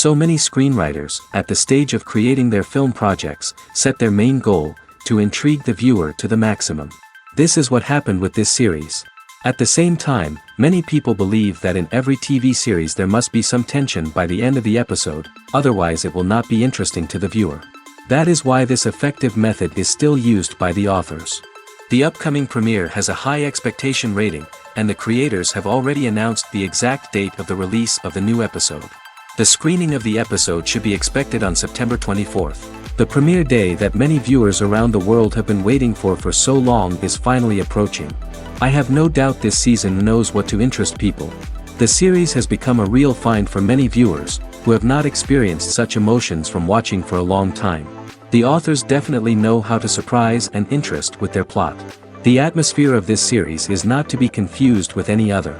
So many screenwriters, at the stage of creating their film projects, set their main goal, to intrigue the viewer to the maximum. This is what happened with this series. At the same time, many people believe that in every TV series there must be some tension by the end of the episode, otherwise it will not be interesting to the viewer. That is why this effective method is still used by the authors. The upcoming premiere has a high expectation rating, and the creators have already announced the exact date of the release of the new episode. The screening of the episode should be expected on September 24th. The premiere day that many viewers around the world have been waiting for so long is finally approaching. I have no doubt this season knows what to interest people. The series has become a real find for many viewers, who have not experienced such emotions from watching for a long time. The authors definitely know how to surprise and interest with their plot. The atmosphere of this series is not to be confused with any other.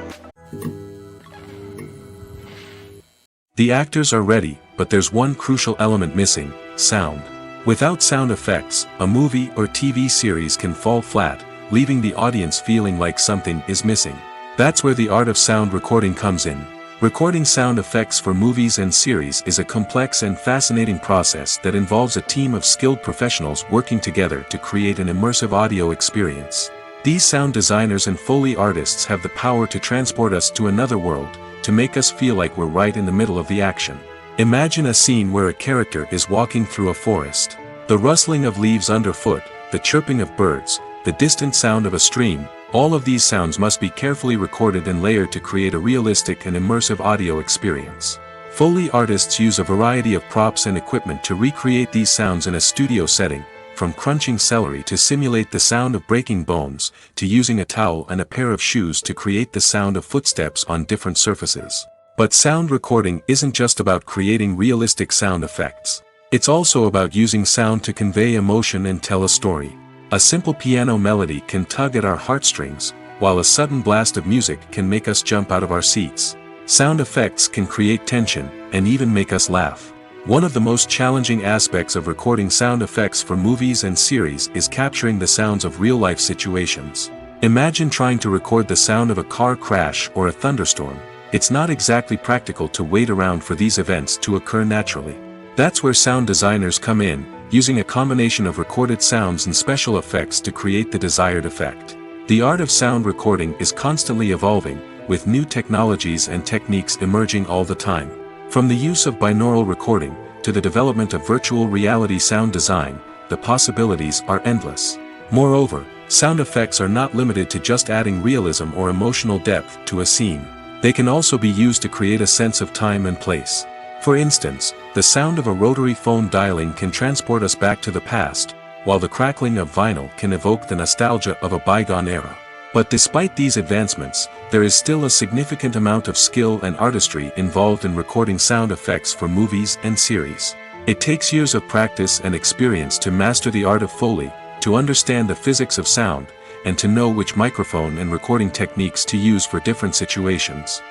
The actors are ready, but there's one crucial element missing: sound. Without sound effects, a movie or TV series can fall flat, leaving the audience feeling like something is missing. That's where the art of sound recording comes in. Recording sound effects for movies and series is a complex and fascinating process that involves a team of skilled professionals working together to create an immersive audio experience. These sound designers and Foley artists have the power to transport us to another world, to make us feel like we're right in the middle of the action. Imagine a scene where a character is walking through a forest. The rustling of leaves underfoot, the chirping of birds, the distant sound of a stream, all of these sounds must be carefully recorded and layered to create a realistic and immersive audio experience. Foley artists use a variety of props and equipment to recreate these sounds in a studio setting, from crunching celery to simulate the sound of breaking bones, to using a towel and a pair of shoes to create the sound of footsteps on different surfaces. But sound recording isn't just about creating realistic sound effects. It's also about using sound to convey emotion and tell a story. A simple piano melody can tug at our heartstrings, while a sudden blast of music can make us jump out of our seats. Sound effects can create tension, and even make us laugh. One of the most challenging aspects of recording sound effects for movies and series is capturing the sounds of real-life situations. Imagine trying to record the sound of a car crash or a thunderstorm. It's not exactly practical to wait around for these events to occur naturally. That's where sound designers come in, using a combination of recorded sounds and special effects to create the desired effect. The art of sound recording is constantly evolving, with new technologies and techniques emerging all the time. From the use of binaural recording, to the development of virtual reality sound design, the possibilities are endless. Moreover, sound effects are not limited to just adding realism or emotional depth to a scene. They can also be used to create a sense of time and place. For instance, the sound of a rotary phone dialing can transport us back to the past, while the crackling of vinyl can evoke the nostalgia of a bygone era. But despite these advancements, there is still a significant amount of skill and artistry involved in recording sound effects for movies and series. It takes years of practice and experience to master the art of Foley, to understand the physics of sound, and to know which microphone and recording techniques to use for different situations.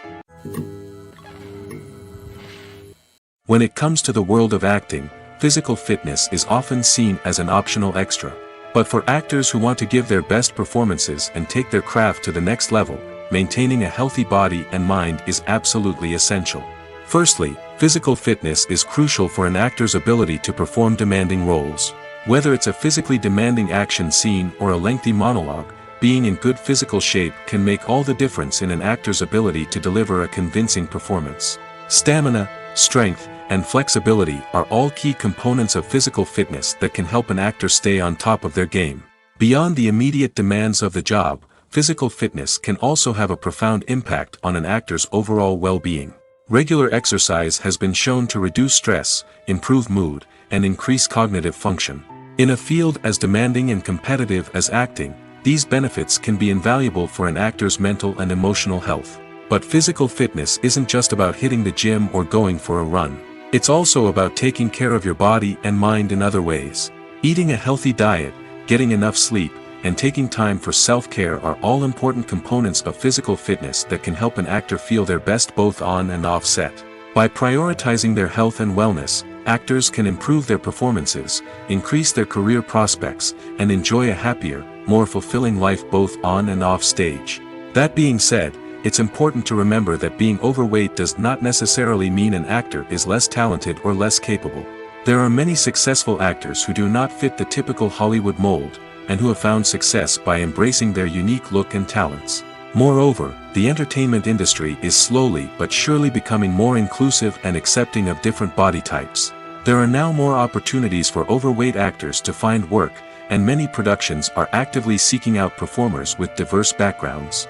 When it comes to the world of acting, physical fitness is often seen as an optional extra. But for actors who want to give their best performances and take their craft to the next level, maintaining a healthy body and mind is absolutely essential. Firstly, physical fitness is crucial for an actor's ability to perform demanding roles. Whether it's a physically demanding action scene or a lengthy monologue, being in good physical shape can make all the difference in an actor's ability to deliver a convincing performance. Stamina, strength, and flexibility are all key components of physical fitness that can help an actor stay on top of their game. Beyond the immediate demands of the job, physical fitness can also have a profound impact on an actor's overall well-being. Regular exercise has been shown to reduce stress, improve mood, and increase cognitive function. In a field as demanding and competitive as acting, these benefits can be invaluable for an actor's mental and emotional health. But physical fitness isn't just about hitting the gym or going for a run. It's also about taking care of your body and mind in other ways. Eating a healthy diet, getting enough sleep, and taking time for self-care are all important components of physical fitness that can help an actor feel their best both on and off set. By prioritizing their health and wellness, actors can improve their performances, increase their career prospects, and enjoy a happier, more fulfilling life both on and off stage. That being said, it's important to remember that being overweight does not necessarily mean an actor is less talented or less capable. There are many successful actors who do not fit the typical Hollywood mold, and who have found success by embracing their unique look and talents. Moreover, the entertainment industry is slowly but surely becoming more inclusive and accepting of different body types. There are now more opportunities for overweight actors to find work, and many productions are actively seeking out performers with diverse backgrounds.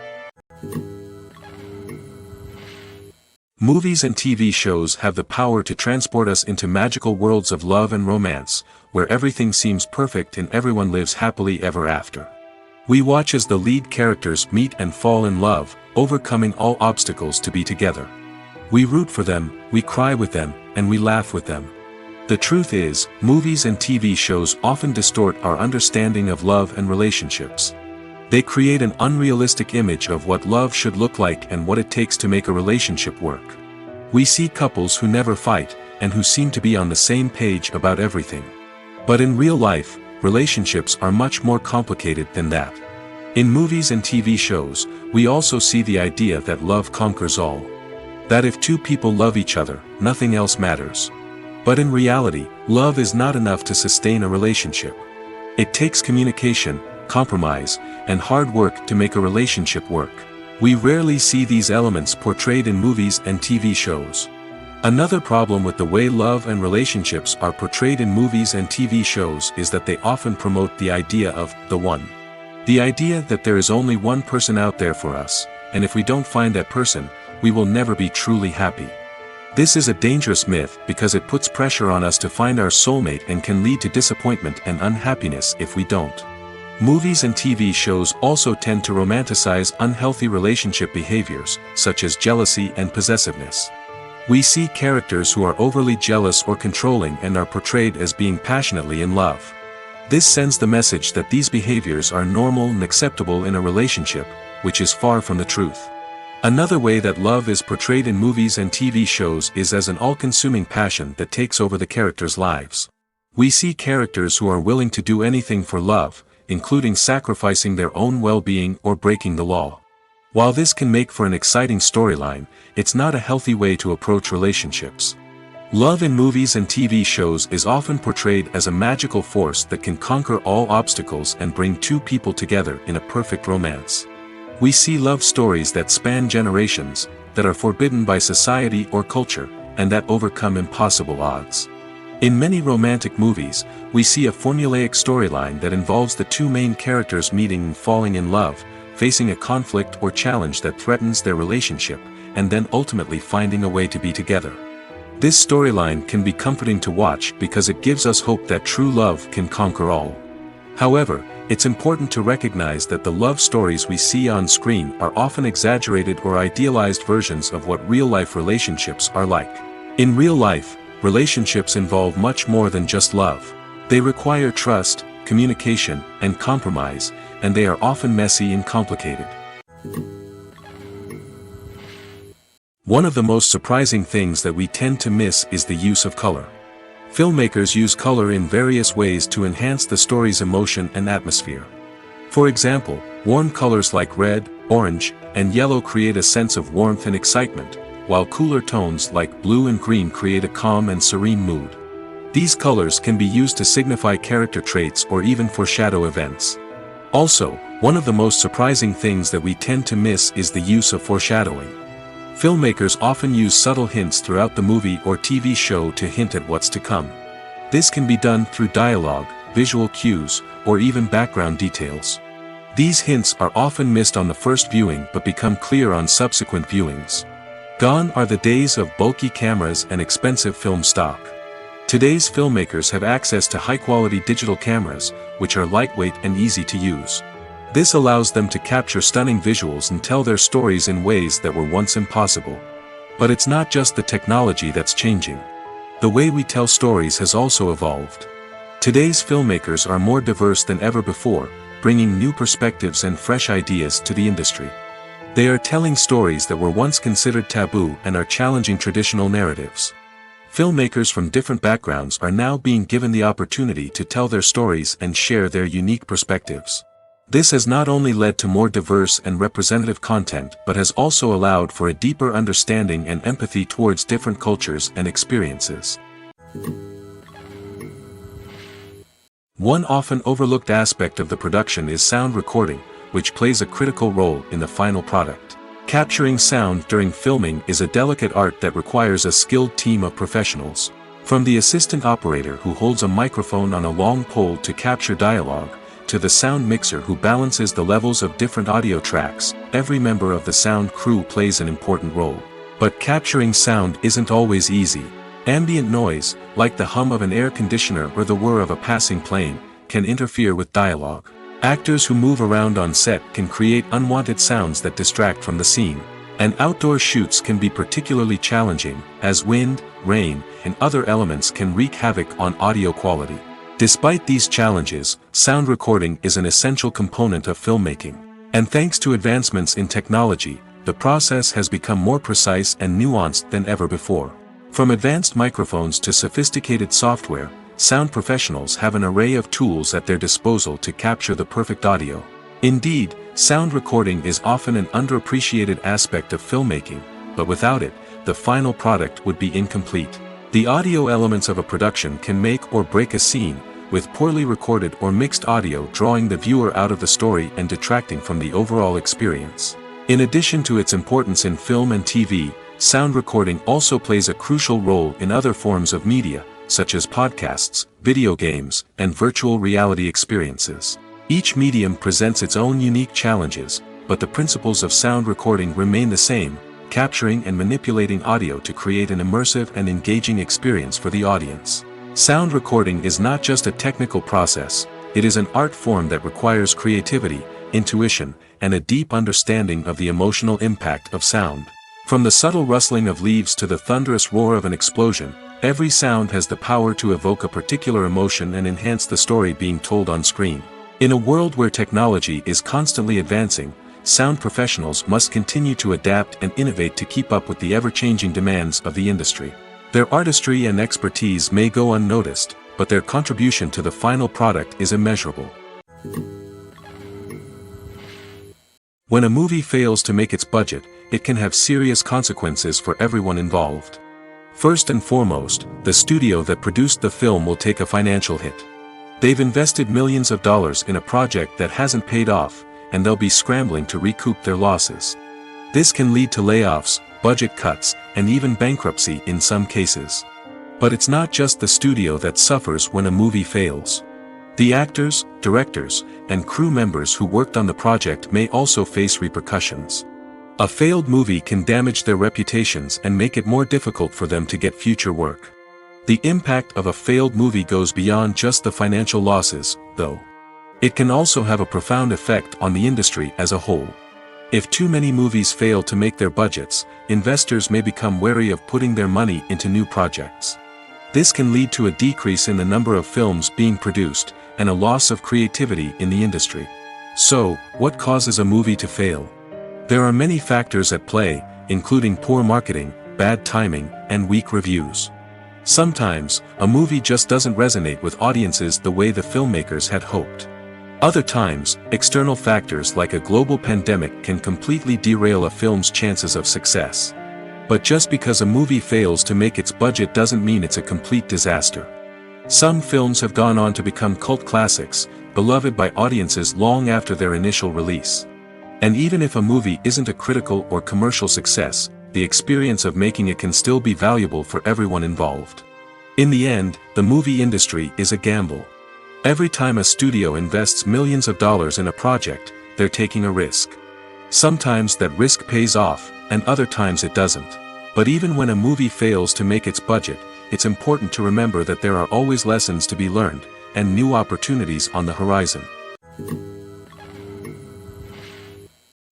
Movies and TV shows have the power to transport us into magical worlds of love and romance, where everything seems perfect and everyone lives happily ever after. We watch as the lead characters meet and fall in love, overcoming all obstacles to be together. We root for them, we cry with them, and we laugh with them. The truth is, movies and TV shows often distort our understanding of love and relationships. They create an unrealistic image of what love should look like and what it takes to make a relationship work. We see couples who never fight, and who seem to be on the same page about everything. But in real life, relationships are much more complicated than that. In movies and TV shows, we also see the idea that love conquers all. That if two people love each other, nothing else matters. But in reality, love is not enough to sustain a relationship. It takes communication, compromise, and hard work to make a relationship work. We rarely see these elements portrayed in movies and TV shows. Another problem with the way love and relationships are portrayed in movies and TV shows is that they often promote the idea of the one. The idea that there is only one person out there for us, and if we don't find that person, we will never be truly happy. This is a dangerous myth because it puts pressure on us to find our soulmate and can lead to disappointment and unhappiness if we don't. Movies and TV shows also tend to romanticize unhealthy relationship behaviors, such as jealousy and possessiveness. We see characters who are overly jealous or controlling and are portrayed as being passionately in love. This sends the message that these behaviors are normal and acceptable in a relationship, which is far from the truth. Another way that love is portrayed in movies and TV shows is as an all-consuming passion that takes over the characters' lives. We see characters who are willing to do anything for love, including sacrificing their own well-being or breaking the law. While this can make for an exciting storyline, it's not a healthy way to approach relationships. Love in movies and TV shows is often portrayed as a magical force that can conquer all obstacles and bring two people together in a perfect romance. We see love stories that span generations, that are forbidden by society or culture, and that overcome impossible odds. In many romantic movies, we see a formulaic storyline that involves the two main characters meeting and falling in love, facing a conflict or challenge that threatens their relationship, and then ultimately finding a way to be together. This storyline can be comforting to watch because it gives us hope that true love can conquer all. However, it's important to recognize that the love stories we see on screen are often exaggerated or idealized versions of what real-life relationships are like. In real life, relationships involve much more than just love. They require trust, communication, and compromise, and they are often messy and complicated. One of the most surprising things that we tend to miss is the use of color. Filmmakers use color in various ways to enhance the story's emotion and atmosphere. For example, warm colors like red, orange, and yellow create a sense of warmth and excitement, while cooler tones like blue and green create a calm and serene mood. These colors can be used to signify character traits or even foreshadow events. Also, one of the most surprising things that we tend to miss is the use of foreshadowing. Filmmakers often use subtle hints throughout the movie or TV show to hint at what's to come. This can be done through dialogue, visual cues, or even background details. These hints are often missed on the first viewing but become clear on subsequent viewings. Gone are the days of bulky cameras and expensive film stock. Today's filmmakers have access to high-quality digital cameras, which are lightweight and easy to use. This allows them to capture stunning visuals and tell their stories in ways that were once impossible. But it's not just the technology that's changing. The way we tell stories has also evolved. Today's filmmakers are more diverse than ever before, bringing new perspectives and fresh ideas to the industry. They are telling stories that were once considered taboo and are challenging traditional narratives. Filmmakers from different backgrounds are now being given the opportunity to tell their stories and share their unique perspectives. This has not only led to more diverse and representative content but has also allowed for a deeper understanding and empathy towards different cultures and experiences. One often overlooked aspect of the production is sound recording, which plays a critical role in the final product. Capturing sound during filming is a delicate art that requires a skilled team of professionals. From the assistant operator who holds a microphone on a long pole to capture dialogue, to the sound mixer who balances the levels of different audio tracks, every member of the sound crew plays an important role. But capturing sound isn't always easy. Ambient noise, like the hum of an air conditioner or the whir of a passing plane, can interfere with dialogue. Actors who move around on set can create unwanted sounds that distract from the scene. And outdoor shoots can be particularly challenging, as wind, rain, and other elements can wreak havoc on audio quality. Despite these challenges, sound recording is an essential component of filmmaking. And thanks to advancements in technology, the process has become more precise and nuanced than ever before. From advanced microphones to sophisticated software, sound professionals have an array of tools at their disposal to capture the perfect audio. Indeed, sound recording is often an underappreciated aspect of filmmaking, but without it, the final product would be incomplete. The audio elements of a production can make or break a scene, with poorly recorded or mixed audio drawing the viewer out of the story and detracting from the overall experience. In addition to its importance in film and TV, sound recording also plays a crucial role in other forms of media, such as podcasts, video games, and virtual reality experiences. Each medium presents its own unique challenges, but the principles of sound recording remain the same, capturing and manipulating audio to create an immersive and engaging experience for the audience. Sound recording is not just a technical process, it is an art form that requires creativity, intuition, and a deep understanding of the emotional impact of sound. From the subtle rustling of leaves to the thunderous roar of an explosion, every sound has the power to evoke a particular emotion and enhance the story being told on screen. In a world where technology is constantly advancing, sound professionals must continue to adapt and innovate to keep up with the ever-changing demands of the industry. Their artistry and expertise may go unnoticed, but their contribution to the final product is immeasurable. When a movie fails to make its budget, it can have serious consequences for everyone involved. First and foremost, the studio that produced the film will take a financial hit. They've invested millions of dollars in a project that hasn't paid off, and they'll be scrambling to recoup their losses. This can lead to layoffs, budget cuts, and even bankruptcy in some cases. But it's not just the studio that suffers when a movie fails. The actors, directors, and crew members who worked on the project may also face repercussions. A failed movie can damage their reputations and make it more difficult for them to get future work. The impact of a failed movie goes beyond just the financial losses, though. It can also have a profound effect on the industry as a whole. If too many movies fail to make their budgets, investors may become wary of putting their money into new projects. This can lead to a decrease in the number of films being produced, and a loss of creativity in the industry. So, what causes a movie to fail? There are many factors at play, including poor marketing, bad timing, and weak reviews. Sometimes, a movie just doesn't resonate with audiences the way the filmmakers had hoped. Other times, external factors like a global pandemic can completely derail a film's chances of success. But just because a movie fails to make its budget doesn't mean it's a complete disaster. Some films have gone on to become cult classics, beloved by audiences long after their initial release. And even if a movie isn't a critical or commercial success, the experience of making it can still be valuable for everyone involved. In the end, the movie industry is a gamble. Every time a studio invests millions of dollars in a project, they're taking a risk. Sometimes that risk pays off, and other times it doesn't. But even when a movie fails to make its budget, it's important to remember that there are always lessons to be learned, and new opportunities on the horizon.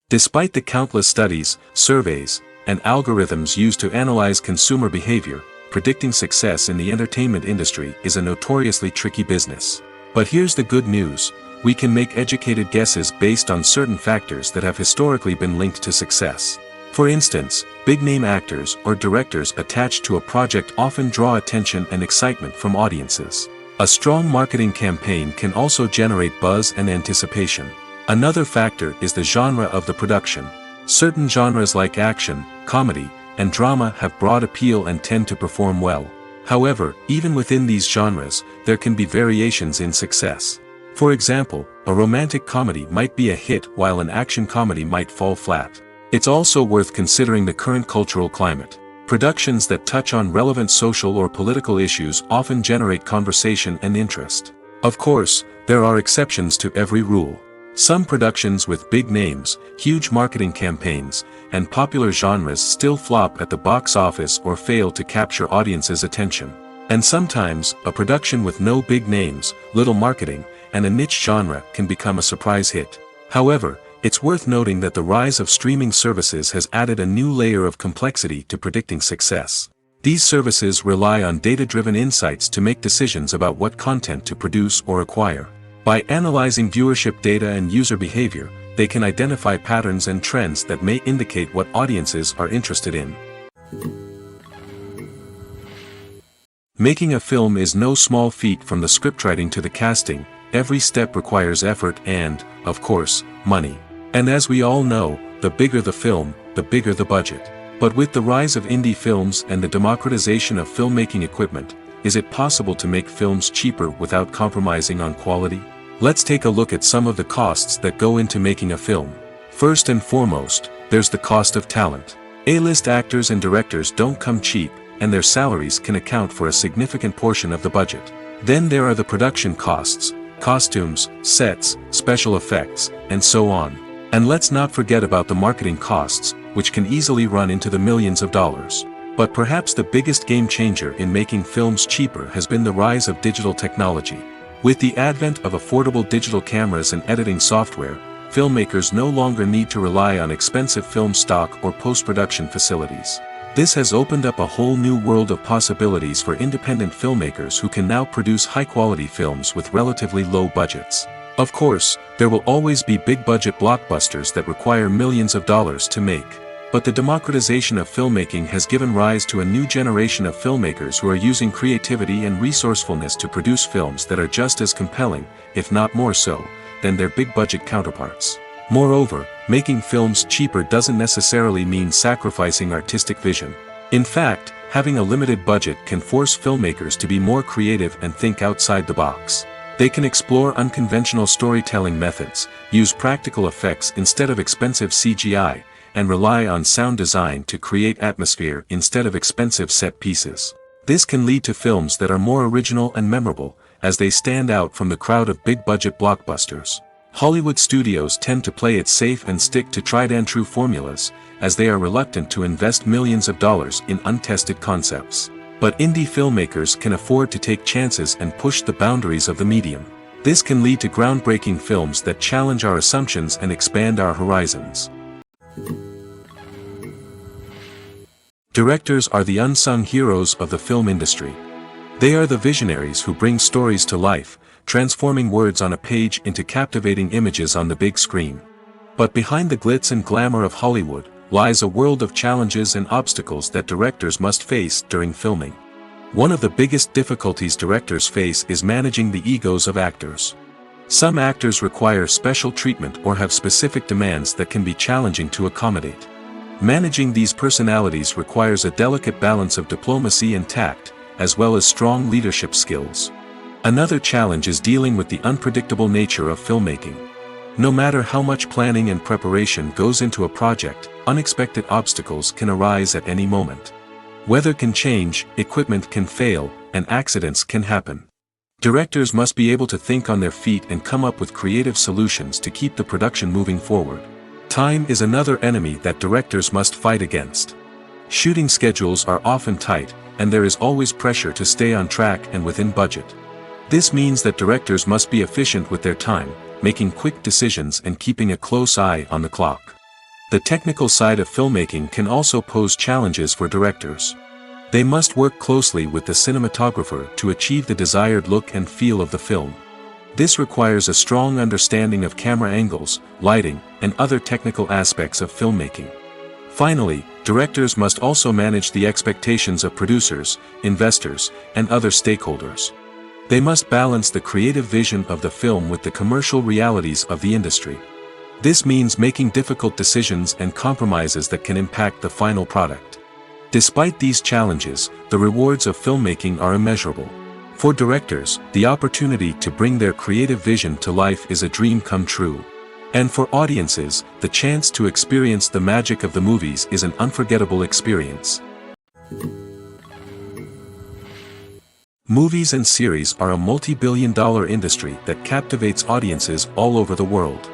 Despite the countless studies, surveys, and algorithms used to analyze consumer behavior, predicting success in the entertainment industry is a notoriously tricky business. But here's the good news: we can make educated guesses based on certain factors that have historically been linked to success. For instance, big-name actors or directors attached to a project often draw attention and excitement from audiences. A strong marketing campaign can also generate buzz and anticipation. Another factor is the genre of the production. Certain genres like action, comedy, and drama have broad appeal and tend to perform well. However, even within these genres, there can be variations in success. For example, a romantic comedy might be a hit while an action comedy might fall flat. It's also worth considering the current cultural climate. Productions that touch on relevant social or political issues often generate conversation and interest. Of course, there are exceptions to every rule. Some productions with big names, huge marketing campaigns, and popular genres still flop at the box office or fail to capture audiences' attention. And sometimes, a production with no big names, little marketing, and a niche genre can become a surprise hit. However, it's worth noting that the rise of streaming services has added a new layer of complexity to predicting success. These services rely on data-driven insights to make decisions about what content to produce or acquire. By analyzing viewership data and user behavior, they can identify patterns and trends that may indicate what audiences are interested in. Making a film is no small feat. From the scriptwriting to the casting, every step requires effort and, of course, money. And as we all know, the bigger the film, the bigger the budget. But with the rise of indie films and the democratization of filmmaking equipment, is it possible to make films cheaper without compromising on quality? Let's take a look at some of the costs that go into making a film. First and foremost, there's the cost of talent. A-list actors and directors don't come cheap, and their salaries can account for a significant portion of the budget. Then there are the production costs, costumes, sets, special effects, and so on. And let's not forget about the marketing costs, which can easily run into the millions of dollars. But perhaps the biggest game changer in making films cheaper has been the rise of digital technology. With the advent of affordable digital cameras and editing software, filmmakers no longer need to rely on expensive film stock or post-production facilities. This has opened up a whole new world of possibilities for independent filmmakers who can now produce high-quality films with relatively low budgets. Of course, there will always be big-budget blockbusters that require millions of dollars to make. But the democratization of filmmaking has given rise to a new generation of filmmakers who are using creativity and resourcefulness to produce films that are just as compelling, if not more so, than their big-budget counterparts. Moreover, making films cheaper doesn't necessarily mean sacrificing artistic vision. In fact, having a limited budget can force filmmakers to be more creative and think outside the box. They can explore unconventional storytelling methods, use practical effects instead of expensive CGI, and rely on sound design to create atmosphere instead of expensive set pieces. This can lead to films that are more original and memorable, as they stand out from the crowd of big-budget blockbusters. Hollywood studios tend to play it safe and stick to tried-and-true formulas, as they are reluctant to invest millions of dollars in untested concepts. But indie filmmakers can afford to take chances and push the boundaries of the medium. This can lead to groundbreaking films that challenge our assumptions and expand our horizons. Directors are the unsung heroes of the film industry. They are the visionaries who bring stories to life, transforming words on a page into captivating images on the big screen. But behind the glitz and glamour of Hollywood, lies a world of challenges and obstacles that directors must face during filming. One of the biggest difficulties directors face is managing the egos of actors. Some actors require special treatment or have specific demands that can be challenging to accommodate. Managing these personalities requires a delicate balance of diplomacy and tact, as well as strong leadership skills. Another challenge is dealing with the unpredictable nature of filmmaking. No matter how much planning and preparation goes into a project, unexpected obstacles can arise at any moment. Weather can change, equipment can fail, and accidents can happen. Directors must be able to think on their feet and come up with creative solutions to keep the production moving forward. Time is another enemy that directors must fight against. Shooting schedules are often tight, and there is always pressure to stay on track and within budget. This means that directors must be efficient with their time, making quick decisions and keeping a close eye on the clock. The technical side of filmmaking can also pose challenges for directors. They must work closely with the cinematographer to achieve the desired look and feel of the film. This requires a strong understanding of camera angles, lighting, and other technical aspects of filmmaking. Finally, directors must also manage the expectations of producers, investors, and other stakeholders. They must balance the creative vision of the film with the commercial realities of the industry. This means making difficult decisions and compromises that can impact the final product. Despite these challenges, the rewards of filmmaking are immeasurable. For directors, the opportunity to bring their creative vision to life is a dream come true. And for audiences, the chance to experience the magic of the movies is an unforgettable experience. Movies and series are a multi-billion-dollar industry that captivates audiences all over the world.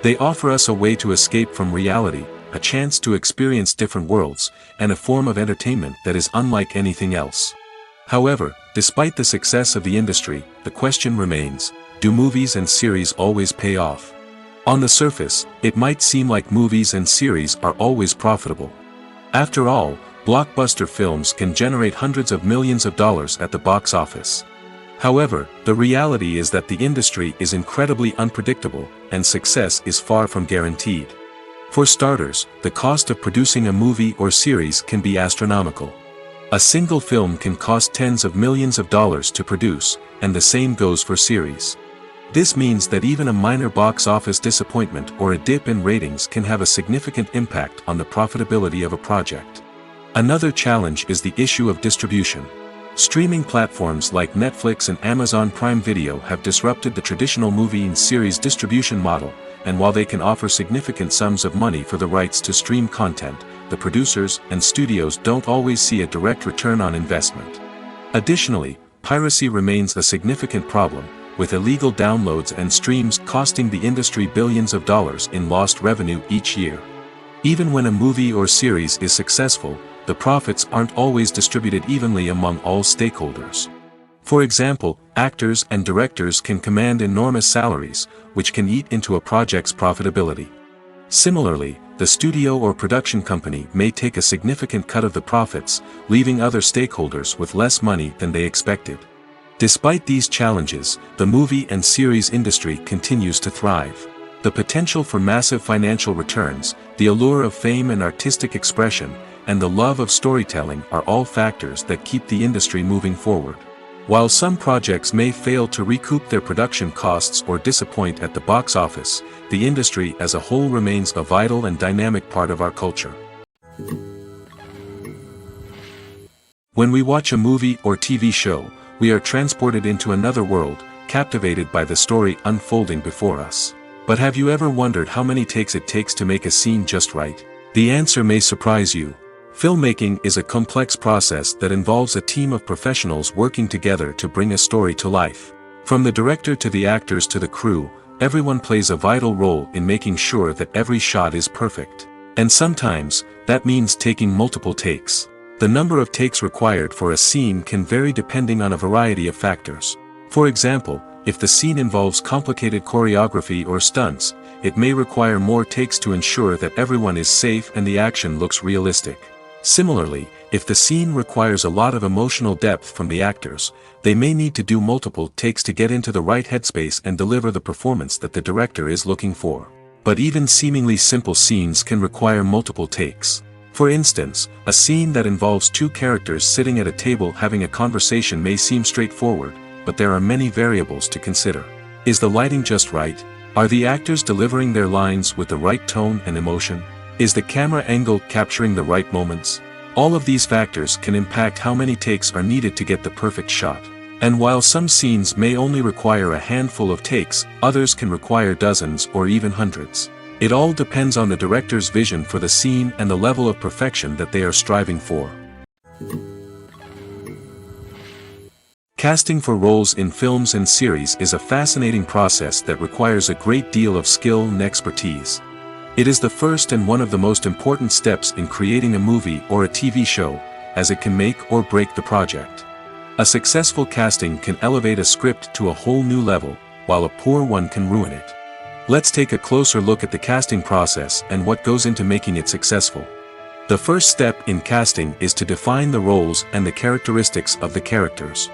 They offer us a way to escape from reality, a chance to experience different worlds, and a form of entertainment that is unlike anything else. However, despite the success of the industry, the question remains, do movies and series always pay off? On the surface, it might seem like movies and series are always profitable. After all, blockbuster films can generate hundreds of millions of dollars at the box office. However, the reality is that the industry is incredibly unpredictable, and success is far from guaranteed. For starters, the cost of producing a movie or series can be astronomical. A single film can cost tens of millions of dollars to produce, and the same goes for series. This means that even a minor box office disappointment or a dip in ratings can have a significant impact on the profitability of a project. Another challenge is the issue of distribution. Streaming platforms like Netflix and Amazon Prime Video have disrupted the traditional movie and series distribution model, and while they can offer significant sums of money for the rights to stream content, the producers and studios don't always see a direct return on investment. Additionally, piracy remains a significant problem, with illegal downloads and streams costing the industry billions of dollars in lost revenue each year. Even when a movie or series is successful, the profits aren't always distributed evenly among all stakeholders. For example, actors and directors can command enormous salaries, which can eat into a project's profitability. Similarly, the studio or production company may take a significant cut of the profits, leaving other stakeholders with less money than they expected. Despite these challenges, the movie and series industry continues to thrive. The potential for massive financial returns, the allure of fame and artistic expression, and the love of storytelling are all factors that keep the industry moving forward. While some projects may fail to recoup their production costs or disappoint at the box office, the industry as a whole remains a vital and dynamic part of our culture. When we watch a movie or TV show, we are transported into another world, captivated by the story unfolding before us. But have you ever wondered how many takes it takes to make a scene just right? The answer may surprise you. Filmmaking is a complex process that involves a team of professionals working together to bring a story to life. From the director to the actors to the crew, everyone plays a vital role in making sure that every shot is perfect. And sometimes, that means taking multiple takes. The number of takes required for a scene can vary depending on a variety of factors. For example, if the scene involves complicated choreography or stunts, it may require more takes to ensure that everyone is safe and the action looks realistic. Similarly, if the scene requires a lot of emotional depth from the actors, they may need to do multiple takes to get into the right headspace and deliver the performance that the director is looking for. But even seemingly simple scenes can require multiple takes. For instance, a scene that involves two characters sitting at a table having a conversation may seem straightforward, but there are many variables to consider. Is the lighting just right? Are the actors delivering their lines with the right tone and emotion? Is the camera angle capturing the right moments? All of these factors can impact how many takes are needed to get the perfect shot. And while some scenes may only require a handful of takes, others can require dozens or even hundreds. It all depends on the director's vision for the scene and the level of perfection that they are striving for. Casting for roles in films and series is a fascinating process that requires a great deal of skill and expertise. It is the first and one of the most important steps in creating a movie or a TV show, as it can make or break the project. A successful casting can elevate a script to a whole new level, while a poor one can ruin it. Let's take a closer look at the casting process and what goes into making it successful. The first step in casting is to define the roles and the characteristics of the characters.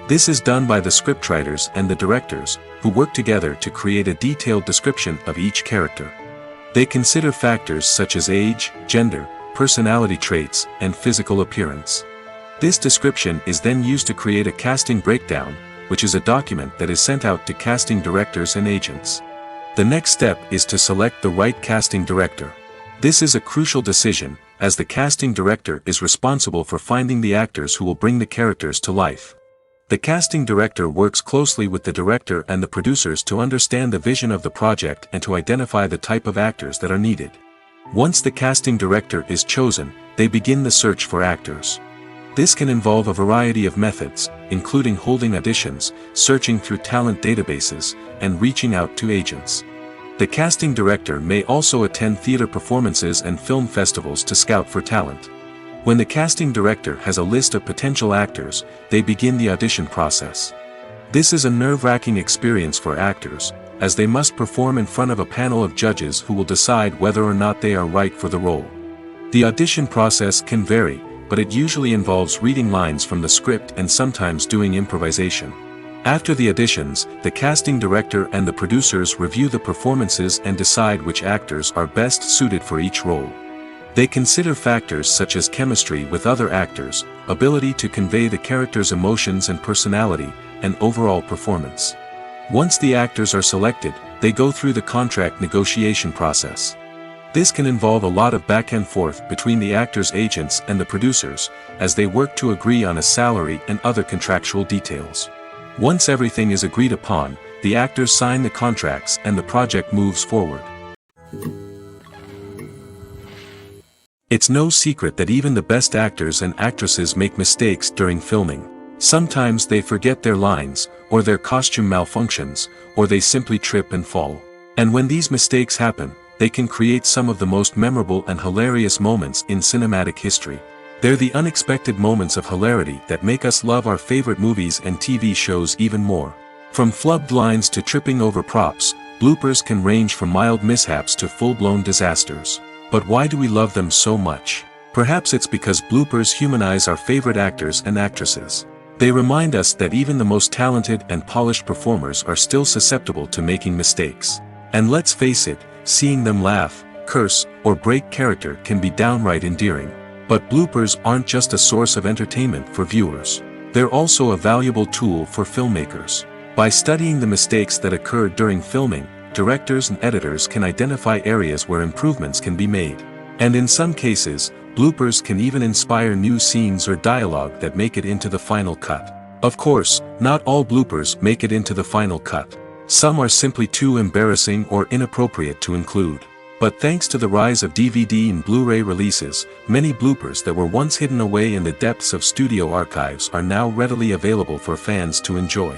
This is done by the scriptwriters and the directors, who work together to create a detailed description of each character. They consider factors such as age, gender, personality traits, and physical appearance. This description is then used to create a casting breakdown, which is a document that is sent out to casting directors and agents. The next step is to select the right casting director. This is a crucial decision, as the casting director is responsible for finding the actors who will bring the characters to life. The casting director works closely with the director and the producers to understand the vision of the project and to identify the type of actors that are needed. Once the casting director is chosen, they begin the search for actors. This can involve a variety of methods, including holding auditions, searching through talent databases, and reaching out to agents. The casting director may also attend theater performances and film festivals to scout for talent. When the casting director has a list of potential actors, they begin the audition process. This is a nerve-wracking experience for actors, as they must perform in front of a panel of judges who will decide whether or not they are right for the role. The audition process can vary, but it usually involves reading lines from the script and sometimes doing improvisation. After the auditions, the casting director and the producers review the performances and decide which actors are best suited for each role. They consider factors such as chemistry with other actors, ability to convey the character's emotions and personality, and overall performance. Once the actors are selected, they go through the contract negotiation process. This can involve a lot of back and forth between the actors' agents and the producers, as they work to agree on a salary and other contractual details. Once everything is agreed upon, the actors sign the contracts and the project moves forward. It's no secret that even the best actors and actresses make mistakes during filming. Sometimes they forget their lines, or their costume malfunctions, or they simply trip and fall. And when these mistakes happen, they can create some of the most memorable and hilarious moments in cinematic history. They're the unexpected moments of hilarity that make us love our favorite movies and TV shows even more. From flubbed lines to tripping over props, bloopers can range from mild mishaps to full-blown disasters. But why do we love them so much? Perhaps it's because bloopers humanize our favorite actors and actresses. They remind us that even the most talented and polished performers are still susceptible to making mistakes. And let's face it, seeing them laugh, curse, or break character can be downright endearing. But bloopers aren't just a source of entertainment for viewers. They're also a valuable tool for filmmakers. By studying the mistakes that occurred during filming, directors and editors can identify areas where improvements can be made. And in some cases, bloopers can even inspire new scenes or dialogue that make it into the final cut. Of course, not all bloopers make it into the final cut. Some are simply too embarrassing or inappropriate to include. But thanks to the rise of DVD and Blu-ray releases, many bloopers that were once hidden away in the depths of studio archives are now readily available for fans to enjoy.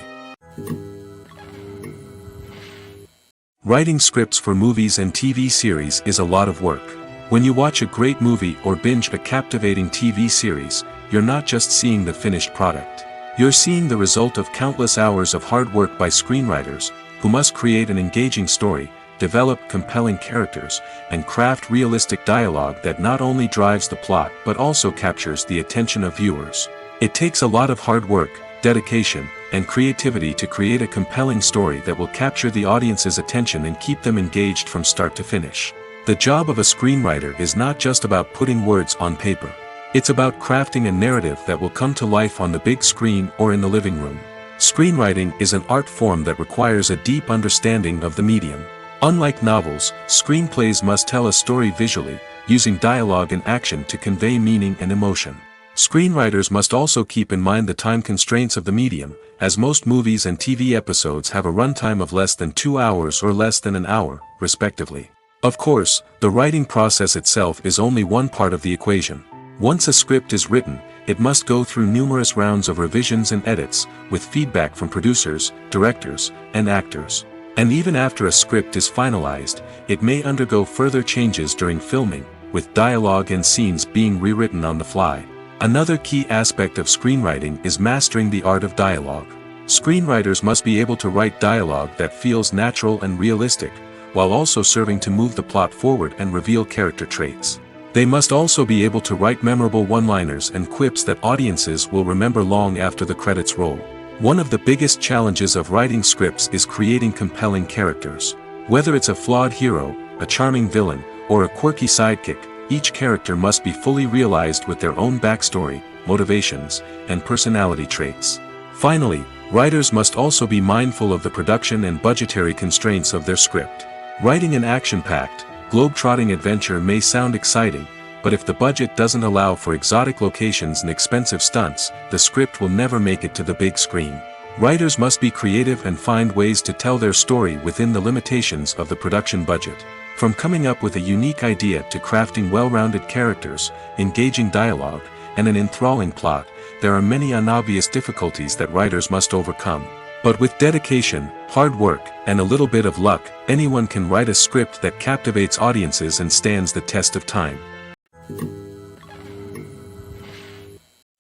Writing scripts for movies and TV series is a lot of work. When you watch a great movie or binge a captivating TV series, you're not just seeing the finished product. You're seeing the result of countless hours of hard work by screenwriters, who must create an engaging story, develop compelling characters, and craft realistic dialogue that not only drives the plot but also captures the attention of viewers. It takes a lot of hard work, dedication, and creativity to create a compelling story that will capture the audience's attention and keep them engaged from start to finish. The job of a screenwriter is not just about putting words on paper. It's about crafting a narrative that will come to life on the big screen or in the living room. Screenwriting is an art form that requires a deep understanding of the medium. Unlike novels, screenplays must tell a story visually, using dialogue and action to convey meaning and emotion. Screenwriters must also keep in mind the time constraints of the medium, as most movies and TV episodes have a runtime of less than 2 hours or less than an hour, respectively. Of course, the writing process itself is only one part of the equation. Once a script is written, it must go through numerous rounds of revisions and edits, with feedback from producers, directors, and actors. And even after a script is finalized, it may undergo further changes during filming, with dialogue and scenes being rewritten on the fly. Another key aspect of screenwriting is mastering the art of dialogue. Screenwriters must be able to write dialogue that feels natural and realistic, while also serving to move the plot forward and reveal character traits. They must also be able to write memorable one-liners and quips that audiences will remember long after the credits roll. One of the biggest challenges of writing scripts is creating compelling characters. Whether it's a flawed hero, a charming villain, or a quirky sidekick, each character must be fully realized with their own backstory, motivations, and personality traits. Finally, writers must also be mindful of the production and budgetary constraints of their script. Writing an action-packed, globe-trotting adventure may sound exciting, but if the budget doesn't allow for exotic locations and expensive stunts, the script will never make it to the big screen. Writers must be creative and find ways to tell their story within the limitations of the production budget. From coming up with a unique idea to crafting well-rounded characters, engaging dialogue, and an enthralling plot, there are many unobvious difficulties that writers must overcome. But with dedication, hard work, and a little bit of luck, anyone can write a script that captivates audiences and stands the test of time.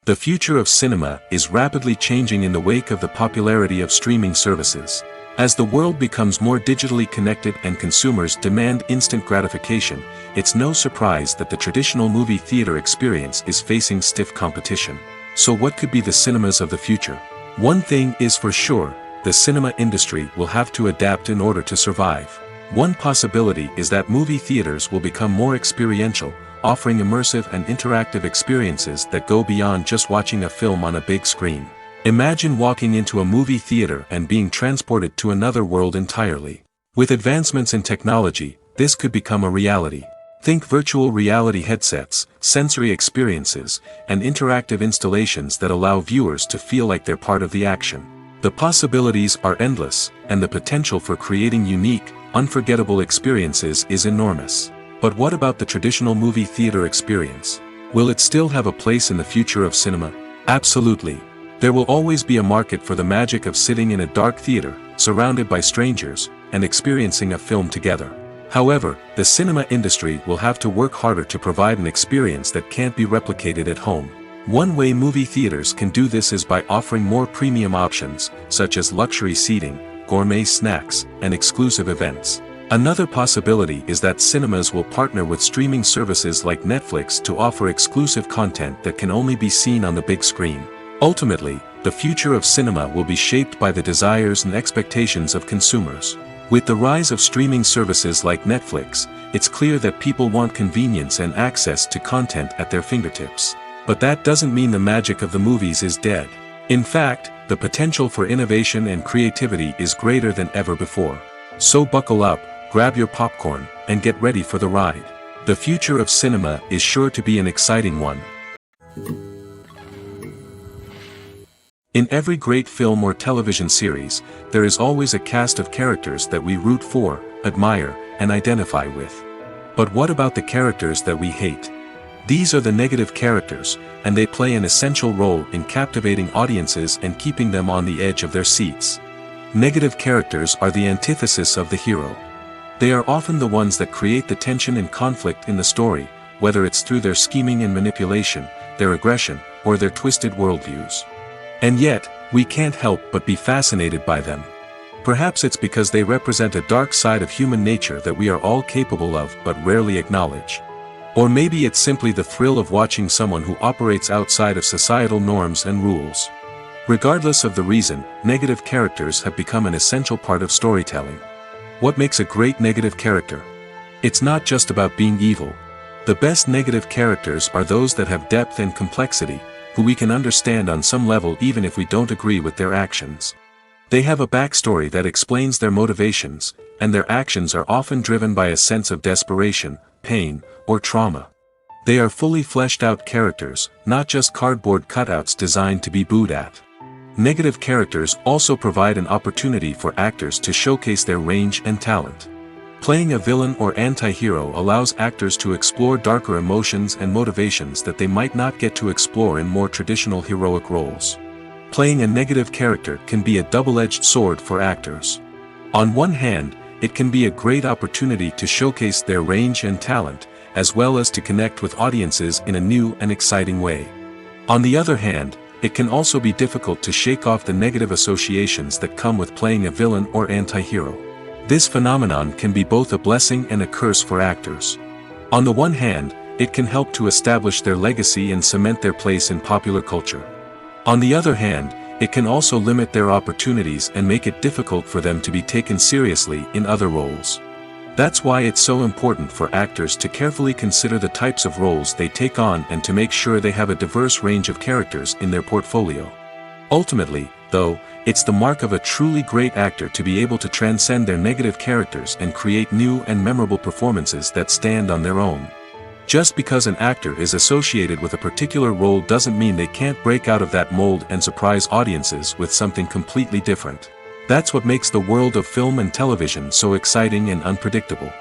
The future of cinema is rapidly changing in the wake of the popularity of streaming services. As the world becomes more digitally connected and consumers demand instant gratification, it's no surprise that the traditional movie theater experience is facing stiff competition. So what could be the cinemas of the future? One thing is for sure, the cinema industry will have to adapt in order to survive. One possibility is that movie theaters will become more experiential, offering immersive and interactive experiences that go beyond just watching a film on a big screen. Imagine walking into a movie theater and being transported to another world entirely. With advancements in technology, this could become a reality. Think virtual reality headsets, sensory experiences, and interactive installations that allow viewers to feel like they're part of the action. The possibilities are endless, and the potential for creating unique, unforgettable experiences is enormous. But what about the traditional movie theater experience? Will it still have a place in the future of cinema? Absolutely. There will always be a market for the magic of sitting in a dark theater, surrounded by strangers, and experiencing a film together. However, the cinema industry will have to work harder to provide an experience that can't be replicated at home. One way movie theaters can do this is by offering more premium options, such as luxury seating, gourmet snacks, and exclusive events. Another possibility is that cinemas will partner with streaming services like Netflix to offer exclusive content that can only be seen on the big screen. Ultimately, the future of cinema will be shaped by the desires and expectations of consumers. With the rise of streaming services like Netflix, it's clear that people want convenience and access to content at their fingertips. But that doesn't mean the magic of the movies is dead. In fact, the potential for innovation and creativity is greater than ever before. So buckle up, grab your popcorn, and get ready for the ride. The future of cinema is sure to be an exciting one. In every great film or television series, there is always a cast of characters that we root for, admire, and identify with. But what about the characters that we hate? These are the negative characters, and they play an essential role in captivating audiences and keeping them on the edge of their seats. Negative characters are the antithesis of the hero. They are often the ones that create the tension and conflict in the story, whether it's through their scheming and manipulation, their aggression, or their twisted worldviews. And yet, we can't help but be fascinated by them. Perhaps it's because they represent a dark side of human nature that we are all capable of but rarely acknowledge. Or maybe it's simply the thrill of watching someone who operates outside of societal norms and rules. Regardless of the reason, negative characters have become an essential part of storytelling. What makes a great negative character? It's not just about being evil. The best negative characters are those that have depth and complexity, who we can understand on some level even if we don't agree with their actions. They have a backstory that explains their motivations, and their actions are often driven by a sense of desperation, pain, or trauma. They are fully fleshed out characters, not just cardboard cutouts designed to be booed at. Negative characters also provide an opportunity for actors to showcase their range and talent. Playing a villain or anti-hero allows actors to explore darker emotions and motivations that they might not get to explore in more traditional heroic roles. Playing a negative character can be a double-edged sword for actors. On one hand, it can be a great opportunity to showcase their range and talent, as well as to connect with audiences in a new and exciting way. On the other hand, it can also be difficult to shake off the negative associations that come with playing a villain or anti-hero. This phenomenon can be both a blessing and a curse for actors. On the one hand, it can help to establish their legacy and cement their place in popular culture. On the other hand, it can also limit their opportunities and make it difficult for them to be taken seriously in other roles. That's why it's so important for actors to carefully consider the types of roles they take on and to make sure they have a diverse range of characters in their portfolio. Ultimately, though, it's the mark of a truly great actor to be able to transcend their negative characters and create new and memorable performances that stand on their own. Just because an actor is associated with a particular role doesn't mean they can't break out of that mold and surprise audiences with something completely different. That's what makes the world of film and television so exciting and unpredictable.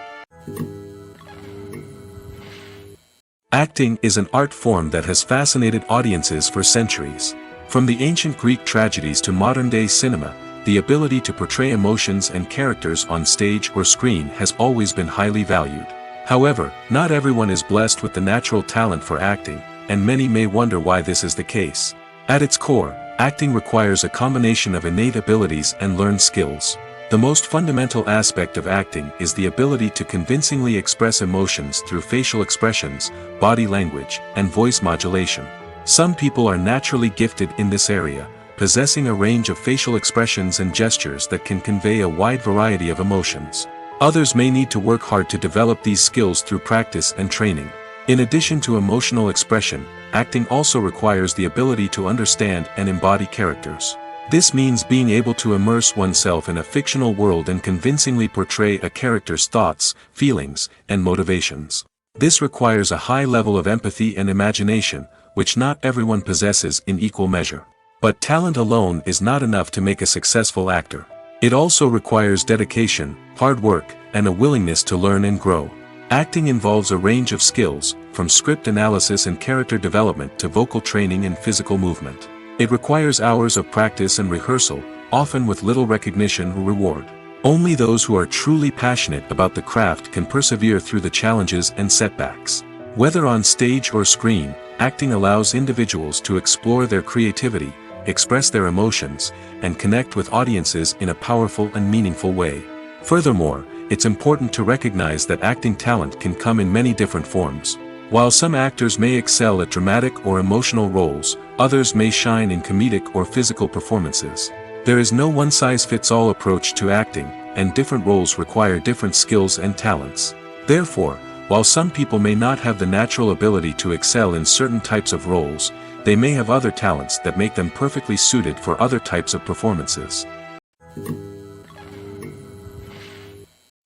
Acting is an art form that has fascinated audiences for centuries. From the ancient Greek tragedies to modern-day cinema, the ability to portray emotions and characters on stage or screen has always been highly valued. However, not everyone is blessed with the natural talent for acting, and many may wonder why this is the case. At its core, acting requires a combination of innate abilities and learned skills. The most fundamental aspect of acting is the ability to convincingly express emotions through facial expressions, body language, and voice modulation. Some people are naturally gifted in this area, possessing a range of facial expressions and gestures that can convey a wide variety of emotions. Others may need to work hard to develop these skills through practice and training. In addition to emotional expression, acting also requires the ability to understand and embody characters. This means being able to immerse oneself in a fictional world and convincingly portray a character's thoughts, feelings, and motivations. This requires a high level of empathy and imagination, which not everyone possesses in equal measure. But talent alone is not enough to make a successful actor. It also requires dedication, hard work, and a willingness to learn and grow. Acting involves a range of skills, from script analysis and character development to vocal training and physical movement. It requires hours of practice and rehearsal, often with little recognition or reward. Only those who are truly passionate about the craft can persevere through the challenges and setbacks. Whether on stage or screen, acting allows individuals to explore their creativity, express their emotions, and connect with audiences in a powerful and meaningful way. Furthermore, it's important to recognize that acting talent can come in many different forms. While some actors may excel at dramatic or emotional roles, others may shine in comedic or physical performances. There is no one-size-fits-all approach to acting, and different roles require different skills and talents. Therefore, while some people may not have the natural ability to excel in certain types of roles, they may have other talents that make them perfectly suited for other types of performances.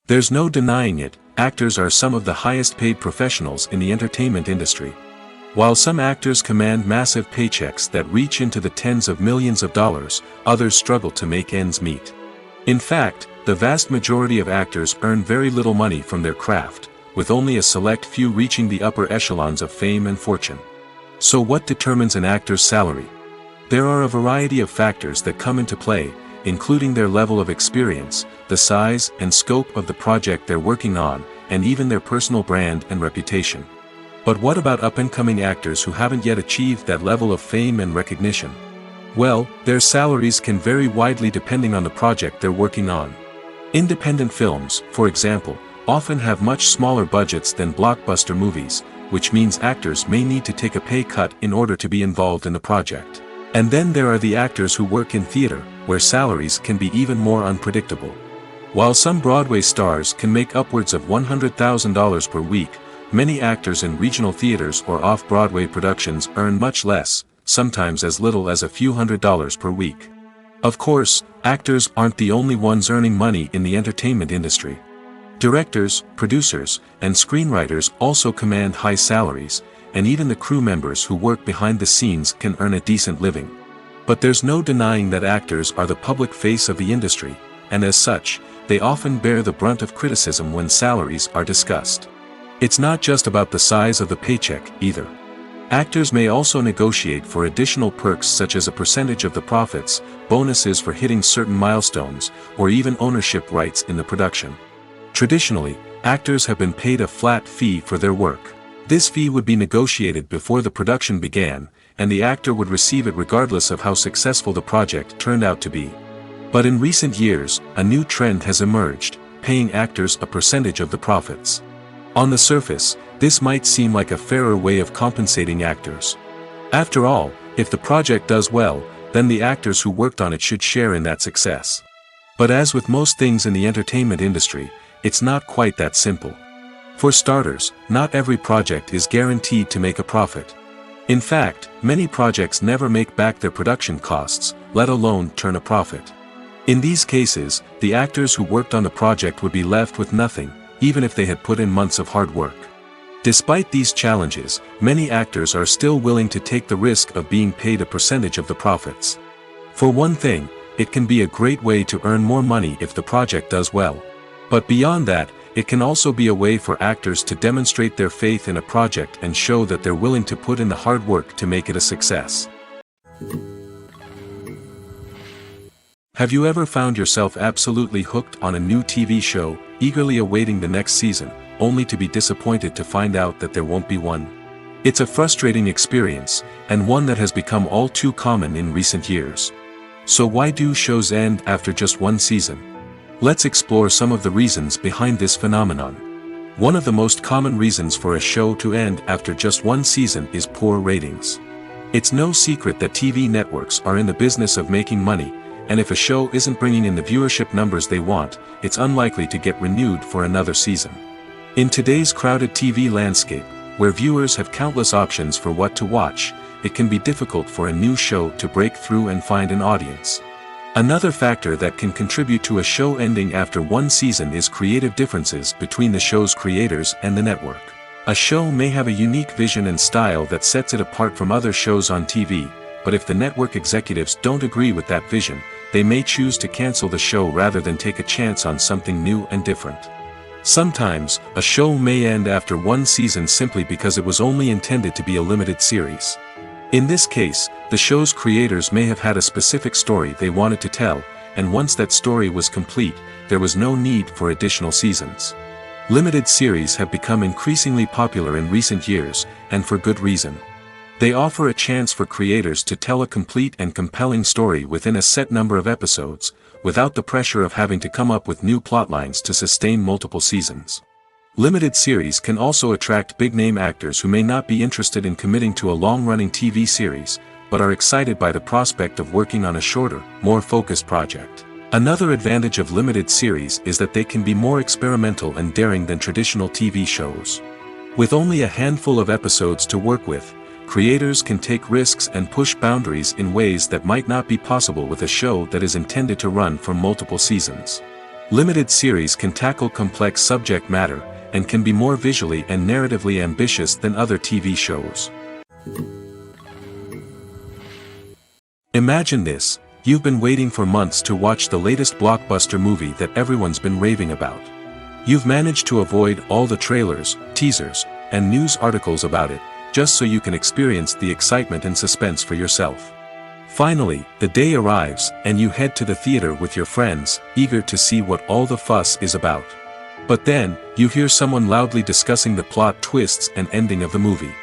There's no denying it, actors are some of the highest paid professionals in the entertainment industry. While some actors command massive paychecks that reach into the tens of millions of dollars, others struggle to make ends meet. In fact, the vast majority of actors earn very little money from their craft, with only a select few reaching the upper echelons of fame and fortune. So what determines an actor's salary? There are a variety of factors that come into play, including their level of experience, the size and scope of the project they're working on, and even their personal brand and reputation. But what about up-and-coming actors who haven't yet achieved that level of fame and recognition? Well, their salaries can vary widely depending on the project they're working on. Independent films, for example, often have much smaller budgets than blockbuster movies, which means actors may need to take a pay cut in order to be involved in the project. And then there are the actors who work in theater, where salaries can be even more unpredictable. While some Broadway stars can make upwards of $100,000 per week, many actors in regional theaters or off-Broadway productions earn much less, sometimes as little as a few $100s per week. Of course, actors aren't the only ones earning money in the entertainment industry. Directors, producers, and screenwriters also command high salaries, and even the crew members who work behind the scenes can earn a decent living. But there's no denying that actors are the public face of the industry, and as such, they often bear the brunt of criticism when salaries are discussed. It's not just about the size of the paycheck, either. Actors may also negotiate for additional perks such as a percentage of the profits, bonuses for hitting certain milestones, or even ownership rights in the production. Traditionally, actors have been paid a flat fee for their work. This fee would be negotiated before the production began, and the actor would receive it regardless of how successful the project turned out to be. But in recent years, a new trend has emerged, paying actors a percentage of the profits. On the surface, this might seem like a fairer way of compensating actors. After all, if the project does well, then the actors who worked on it should share in that success. But as with most things in the entertainment industry, it's not quite that simple. For starters, not every project is guaranteed to make a profit. In fact, many projects never make back their production costs, let alone turn a profit. In these cases, the actors who worked on the project would be left with nothing, even if they had put in months of hard work. Despite these challenges, many actors are still willing to take the risk of being paid a percentage of the profits. For one thing, it can be a great way to earn more money if the project does well. But beyond that, it can also be a way for actors to demonstrate their faith in a project and show that they're willing to put in the hard work to make it a success. Have you ever found yourself absolutely hooked on a new TV show, eagerly awaiting the next season, only to be disappointed to find out that there won't be one? It's a frustrating experience, and one that has become all too common in recent years. So why do shows end after just one season? Let's explore some of the reasons behind this phenomenon. One of the most common reasons for a show to end after just one season is poor ratings. It's no secret that TV networks are in the business of making money, and if a show isn't bringing in the viewership numbers they want, it's unlikely to get renewed for another season. In today's crowded TV landscape, where viewers have countless options for what to watch, it can be difficult for a new show to break through and find an audience. Another factor that can contribute to a show ending after one season is creative differences between the show's creators and the network. A show may have a unique vision and style that sets it apart from other shows on TV, but if the network executives don't agree with that vision, they may choose to cancel the show rather than take a chance on something new and different. Sometimes, a show may end after one season simply because it was only intended to be a limited series. In this case, the show's creators may have had a specific story they wanted to tell, and once that story was complete, there was no need for additional seasons. Limited series have become increasingly popular in recent years, and for good reason. They offer a chance for creators to tell a complete and compelling story within a set number of episodes, without the pressure of having to come up with new plotlines to sustain multiple seasons. Limited series can also attract big-name actors who may not be interested in committing to a long-running TV series, but are excited by the prospect of working on a shorter, more focused project. Another advantage of limited series is that they can be more experimental and daring than traditional TV shows. With only a handful of episodes to work with, creators can take risks and push boundaries in ways that might not be possible with a show that is intended to run for multiple seasons. Limited series can tackle complex subject matter, and can be more visually and narratively ambitious than other TV shows. Imagine this: you've been waiting for months to watch the latest blockbuster movie that everyone's been raving about. You've managed to avoid all the trailers, teasers, and news articles about it, just so you can experience the excitement and suspense for yourself. Finally, the day arrives, and you head to the theater with your friends, eager to see what all the fuss is about. But then, you hear someone loudly discussing the plot twists and ending of the movie.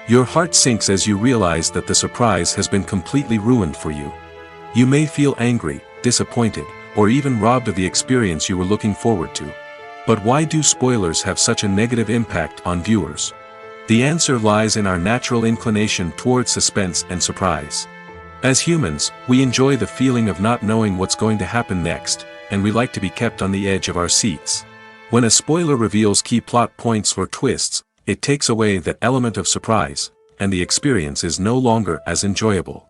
Your heart sinks as you realize that the surprise has been completely ruined for you. You may feel angry, disappointed, or even robbed of the experience you were looking forward to. But why do spoilers have such a negative impact on viewers? The answer lies in our natural inclination toward suspense and surprise. As humans, we enjoy the feeling of not knowing what's going to happen next, and we like to be kept on the edge of our seats. When a spoiler reveals key plot points or twists, it takes away that element of surprise, and the experience is no longer as enjoyable.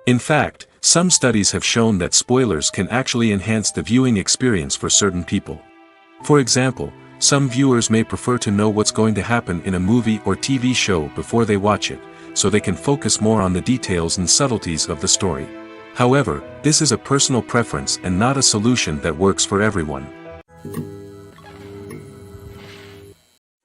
In fact, some studies have shown that spoilers can actually enhance the viewing experience for certain people. For example, some viewers may prefer to know what's going to happen in a movie or TV show before they watch it, so they can focus more on the details and subtleties of the story. However, this is a personal preference and not a solution that works for everyone.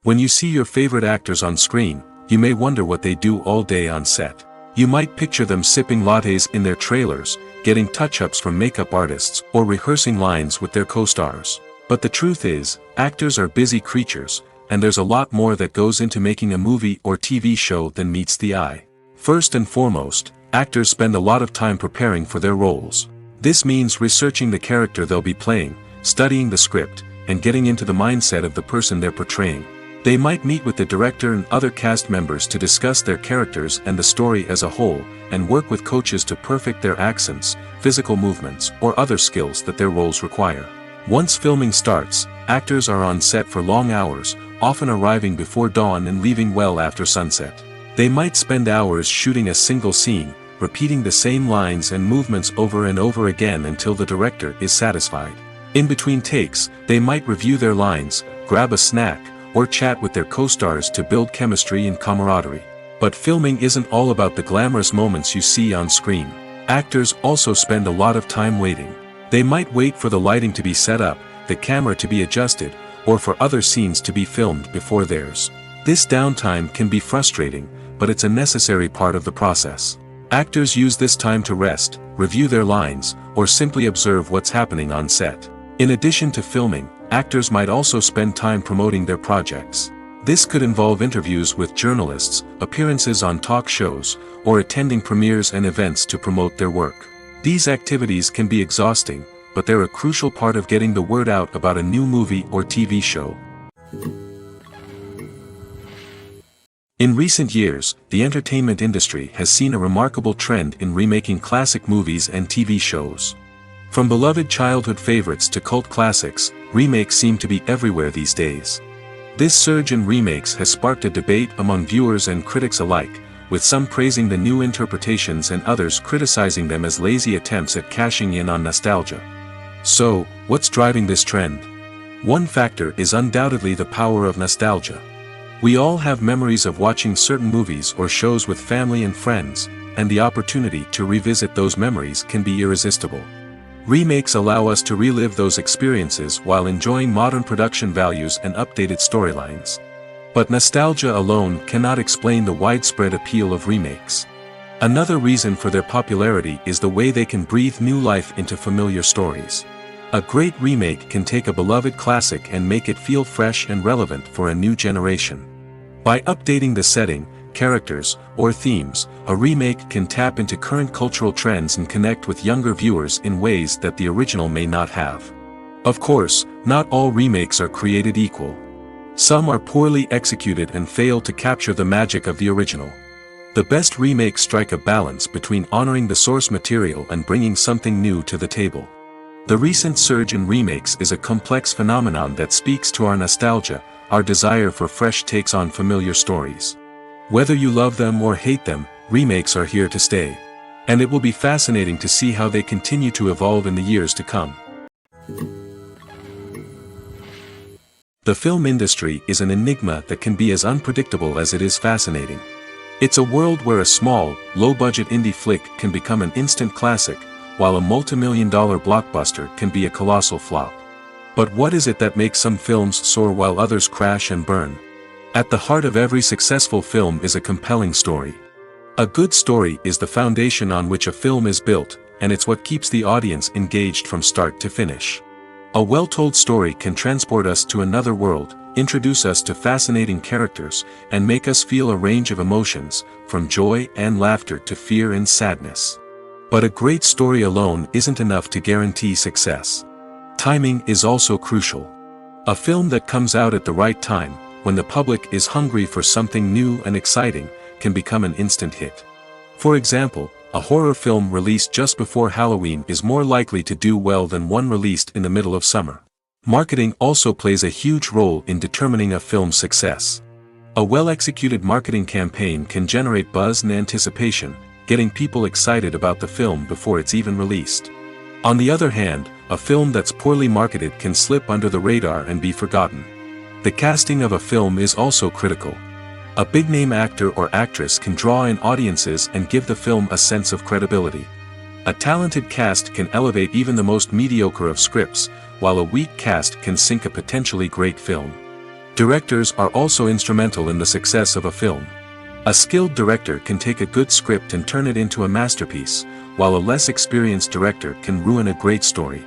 When you see your favorite actors on screen, you may wonder what they do all day on set. You might picture them sipping lattes in their trailers, getting touch-ups from makeup artists, or rehearsing lines with their co-stars. But the truth is, actors are busy creatures, and there's a lot more that goes into making a movie or TV show than meets the eye. First and foremost, actors spend a lot of time preparing for their roles. This means researching the character they'll be playing, studying the script, and getting into the mindset of the person they're portraying. They might meet with the director and other cast members to discuss their characters and the story as a whole, and work with coaches to perfect their accents, physical movements, or other skills that their roles require. Once filming starts, actors are on set for long hours, often arriving before dawn and leaving well after sunset. They might spend hours shooting a single scene, repeating the same lines and movements over and over again until the director is satisfied. In between takes, they might review their lines, grab a snack, or chat with their co-stars to build chemistry and camaraderie. But filming isn't all about the glamorous moments you see on screen. Actors also spend a lot of time waiting. They might wait for the lighting to be set up, the camera to be adjusted, or for other scenes to be filmed before theirs. This downtime can be frustrating, but it's a necessary part of the process. Actors use this time to rest, review their lines, or simply observe what's happening on set. In addition to filming, actors might also spend time promoting their projects. This could involve interviews with journalists, appearances on talk shows, or attending premieres and events to promote their work. These activities can be exhausting, but they're a crucial part of getting the word out about a new movie or TV show. In recent years, the entertainment industry has seen a remarkable trend in remaking classic movies and TV shows. From beloved childhood favorites to cult classics, remakes seem to be everywhere these days. This surge in remakes has sparked a debate among viewers and critics alike, with some praising the new interpretations and others criticizing them as lazy attempts at cashing in on nostalgia. So, what's driving this trend? One factor is undoubtedly the power of nostalgia. We all have memories of watching certain movies or shows with family and friends, and the opportunity to revisit those memories can be irresistible. Remakes allow us to relive those experiences while enjoying modern production values and updated storylines. But nostalgia alone cannot explain the widespread appeal of remakes. Another reason for their popularity is the way they can breathe new life into familiar stories. A great remake can take a beloved classic and make it feel fresh and relevant for a new generation. By updating the setting, characters, or themes, a remake can tap into current cultural trends and connect with younger viewers in ways that the original may not have. Of course, not all remakes are created equal. Some are poorly executed and fail to capture the magic of the original. The best remakes strike a balance between honoring the source material and bringing something new to the table. The recent surge in remakes is a complex phenomenon that speaks to our nostalgia, our desire for fresh takes on familiar stories. Whether you love them or hate them, remakes are here to stay. And it will be fascinating to see how they continue to evolve in the years to come. The film industry is an enigma that can be as unpredictable as it is fascinating. It's a world where a small, low-budget indie flick can become an instant classic, while a multi-million-dollar blockbuster can be a colossal flop. But what is it that makes some films soar while others crash and burn? At the heart of every successful film is a compelling story. A good story is the foundation on which a film is built, and it's what keeps the audience engaged from start to finish. A well-told story can transport us to another world, introduce us to fascinating characters, and make us feel a range of emotions, from joy and laughter to fear and sadness. But a great story alone isn't enough to guarantee success. Timing is also crucial. A film that comes out at the right time, when the public is hungry for something new and exciting, can become an instant hit. For example, a horror film released just before Halloween is more likely to do well than one released in the middle of summer. Marketing also plays a huge role in determining a film's success. A well-executed marketing campaign can generate buzz and anticipation, getting people excited about the film before it's even released. On the other hand, a film that's poorly marketed can slip under the radar and be forgotten. The casting of a film is also critical. A big-name actor or actress can draw in audiences and give the film a sense of credibility. A talented cast can elevate even the most mediocre of scripts, while a weak cast can sink a potentially great film. Directors are also instrumental in the success of a film. A skilled director can take a good script and turn it into a masterpiece, while a less experienced director can ruin a great story.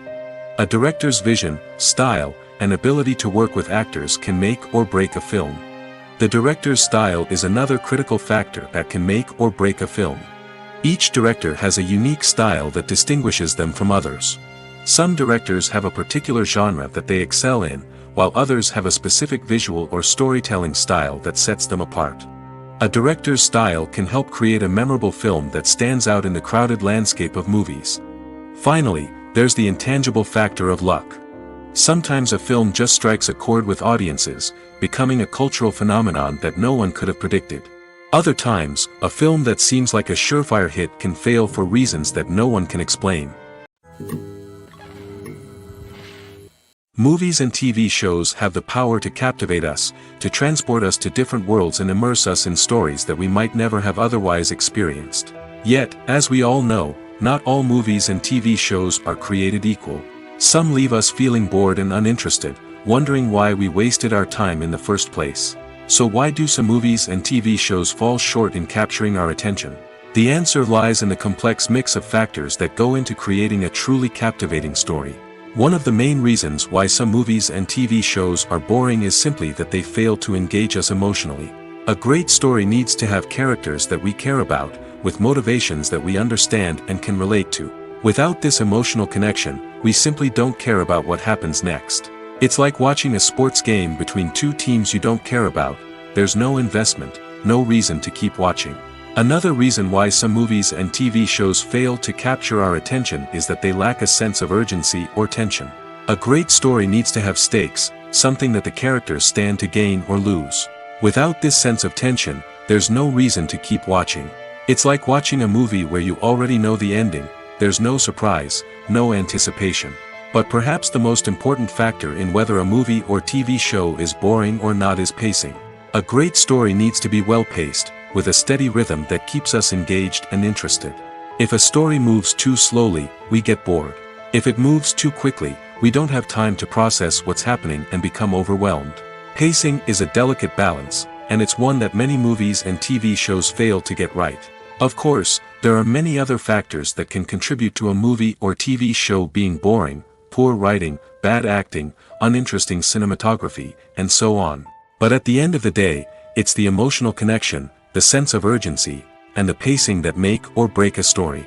A director's vision, style, and ability to work with actors can make or break a film. The director's style is another critical factor that can make or break a film. Each director has a unique style that distinguishes them from others. Some directors have a particular genre that they excel in, while others have a specific visual or storytelling style that sets them apart. A director's style can help create a memorable film that stands out in the crowded landscape of movies. Finally, there's the intangible factor of luck. Sometimes a film just strikes a chord with audiences, becoming a cultural phenomenon that no one could have predicted. Other times, a film that seems like a surefire hit can fail for reasons that no one can explain. Movies and TV shows have the power to captivate us, to transport us to different worlds and immerse us in stories that we might never have otherwise experienced. Yet, as we all know, not all movies and TV shows are created equal. Some leave us feeling bored and uninterested, wondering why we wasted our time in the first place. So why do some movies and TV shows fall short in capturing our attention? The answer lies in the complex mix of factors that go into creating a truly captivating story. One of the main reasons why some movies and TV shows are boring is simply that they fail to engage us emotionally. A great story needs to have characters that we care about, with motivations that we understand and can relate to. Without this emotional connection, we simply don't care about what happens next. It's like watching a sports game between two teams you don't care about. There's no investment, no reason to keep watching. Another reason why some movies and TV shows fail to capture our attention is that they lack a sense of urgency or tension. A great story needs to have stakes, something that the characters stand to gain or lose. Without this sense of tension, there's no reason to keep watching. It's like watching a movie where you already know the ending. There's no surprise, no anticipation. But perhaps the most important factor in whether a movie or TV show is boring or not is pacing. A great story needs to be well-paced, with a steady rhythm that keeps us engaged and interested. If a story moves too slowly, we get bored. If it moves too quickly, we don't have time to process what's happening and become overwhelmed. Pacing is a delicate balance, and it's one that many movies and TV shows fail to get right. Of course, there are many other factors that can contribute to a movie or TV show being boring: poor writing, bad acting, uninteresting cinematography, and so on. But at the end of the day, it's the emotional connection, the sense of urgency, and the pacing that make or break a story.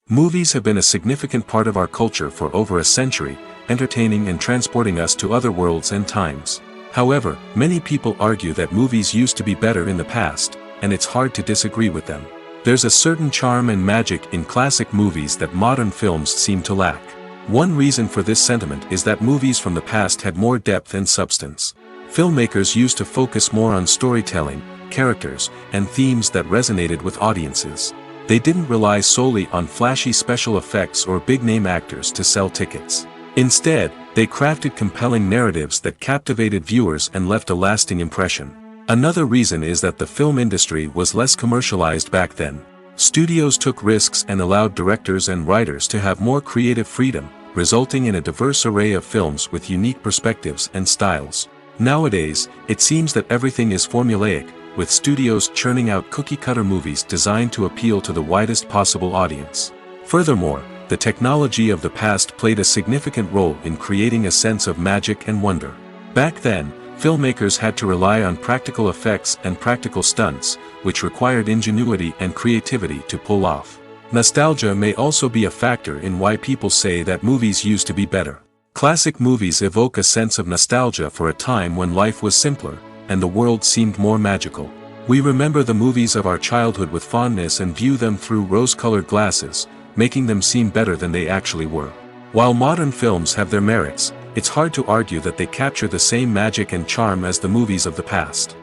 Movies have been a significant part of our culture for over a century, entertaining and transporting us to other worlds and times. However, many people argue that movies used to be better in the past, and it's hard to disagree with them. There's a certain charm and magic in classic movies that modern films seem to lack. One reason for this sentiment is that movies from the past had more depth and substance. Filmmakers used to focus more on storytelling, characters, and themes that resonated with audiences. They didn't rely solely on flashy special effects or big-name actors to sell tickets. Instead, they crafted compelling narratives that captivated viewers and left a lasting impression. Another reason is that the film industry was less commercialized back then. Studios took risks and allowed directors and writers to have more creative freedom, resulting in a diverse array of films with unique perspectives and styles. Nowadays, it seems that everything is formulaic, with studios churning out cookie-cutter movies designed to appeal to the widest possible audience. Furthermore, the technology of the past played a significant role in creating a sense of magic and wonder. Back then, filmmakers had to rely on practical effects and practical stunts, which required ingenuity and creativity to pull off. Nostalgia may also be a factor in why people say that movies used to be better. Classic movies evoke a sense of nostalgia for a time when life was simpler, and the world seemed more magical. We remember the movies of our childhood with fondness and view them through rose-colored glasses, making them seem better than they actually were. While modern films have their merits, it's hard to argue that they capture the same magic and charm as the movies of the past.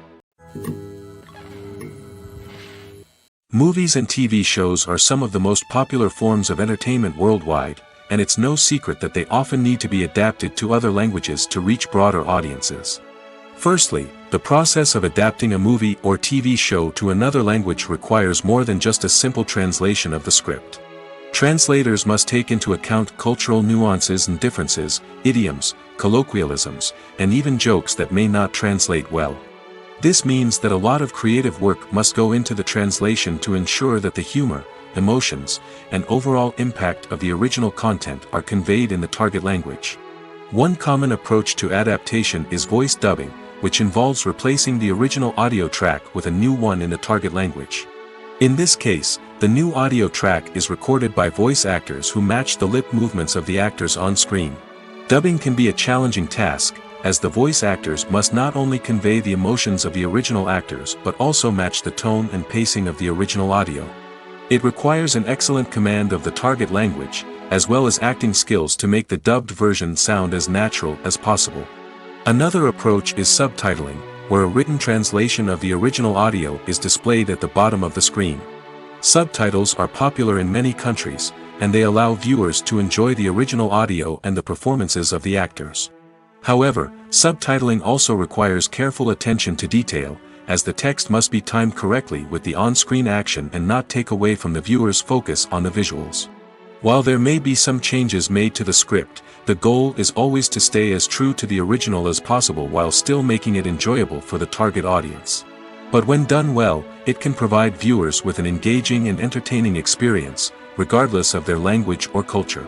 Movies and TV shows are some of the most popular forms of entertainment worldwide, and it's no secret that they often need to be adapted to other languages to reach broader audiences. Firstly, the process of adapting a movie or TV show to another language requires more than just a simple translation of the script. Translators must take into account cultural nuances and differences, idioms, colloquialisms, and even jokes that may not translate well. This means that a lot of creative work must go into the translation to ensure that the humor, emotions, and overall impact of the original content are conveyed in the target language. One common approach to adaptation is voice dubbing, which involves replacing the original audio track with a new one in the target language. In this case, the new audio track is recorded by voice actors who match the lip movements of the actors on screen. Dubbing can be a challenging task, as the voice actors must not only convey the emotions of the original actors but also match the tone and pacing of the original audio. It requires an excellent command of the target language, as well as acting skills to make the dubbed version sound as natural as possible. Another approach is subtitling, where a written translation of the original audio is displayed at the bottom of the screen. Subtitles are popular in many countries, and they allow viewers to enjoy the original audio and the performances of the actors. However, subtitling also requires careful attention to detail, as the text must be timed correctly with the on-screen action and not take away from the viewer's focus on the visuals. While there may be some changes made to the script, the goal is always to stay as true to the original as possible while still making it enjoyable for the target audience. But when done well, it can provide viewers with an engaging and entertaining experience, regardless of their language or culture.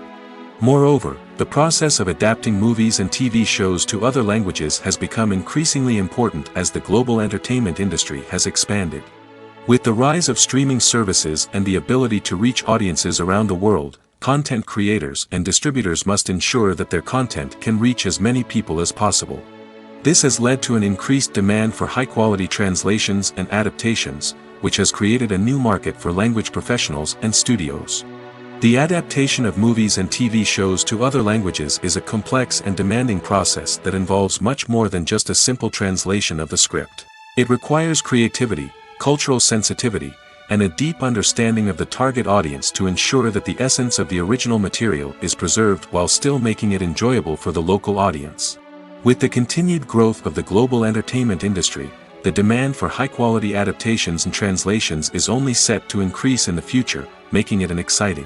Moreover, the process of adapting movies and TV shows to other languages has become increasingly important as the global entertainment industry has expanded. With the rise of streaming services and the ability to reach audiences around the world, content creators and distributors must ensure that their content can reach as many people as possible. This has led to an increased demand for high-quality translations and adaptations, which has created a new market for language professionals and studios. The adaptation of movies and TV shows to other languages is a complex and demanding process that involves much more than just a simple translation of the script. It requires creativity, cultural sensitivity, and a deep understanding of the target audience to ensure that the essence of the original material is preserved while still making it enjoyable for the local audience. With the continued growth of the global entertainment industry, the demand for high-quality adaptations and translations is only set to increase in the future, making it an exciting.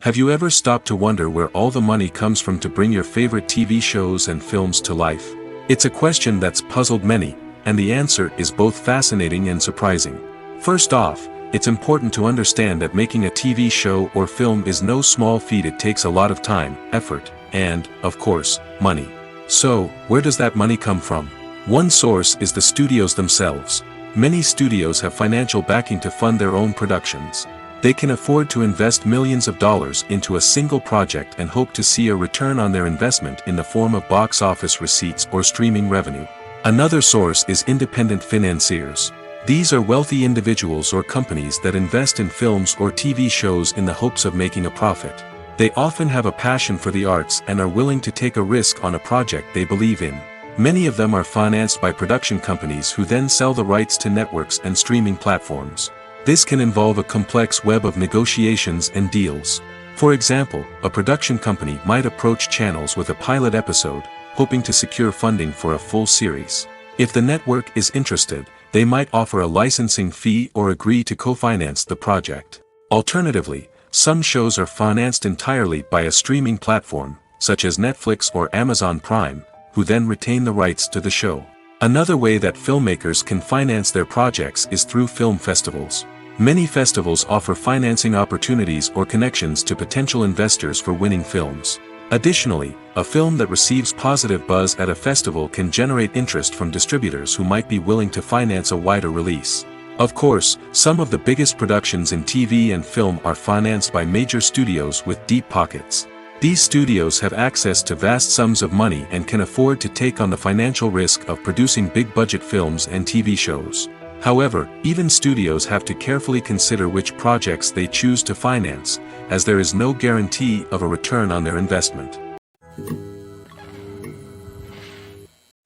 Have you ever stopped to wonder where all the money comes from to bring your favorite TV shows and films to life? It's a question that's puzzled many, and the answer is both fascinating and surprising. First off, it's important to understand that making a TV show or film is no small feat. It takes a lot of time, effort, and, of course, money. So, where does that money come from? One source is the studios themselves. Many studios have financial backing to fund their own productions. They can afford to invest millions of dollars into a single project and hope to see a return on their investment in the form of box office receipts or streaming revenue. Another source is independent financiers. These are wealthy individuals or companies that invest in films or TV shows in the hopes of making a profit. They often have a passion for the arts and are willing to take a risk on a project they believe in. Many of them are financed by production companies who then sell the rights to networks and streaming platforms. This can involve a complex web of negotiations and deals. For example, a production company might approach channels with a pilot episode, hoping to secure funding for a full series. If the network is interested, they might offer a licensing fee or agree to co-finance the project. Alternatively, some shows are financed entirely by a streaming platform, such as Netflix or Amazon Prime, who then retain the rights to the show. Another way that filmmakers can finance their projects is through film festivals. Many festivals offer financing opportunities or connections to potential investors for winning films. Additionally, a film that receives positive buzz at a festival can generate interest from distributors who might be willing to finance a wider release. Of course, some of the biggest productions in TV and film are financed by major studios with deep pockets. These studios have access to vast sums of money and can afford to take on the financial risk of producing big-budget films and TV shows. However, even studios have to carefully consider which projects they choose to finance, as there is no guarantee of a return on their investment.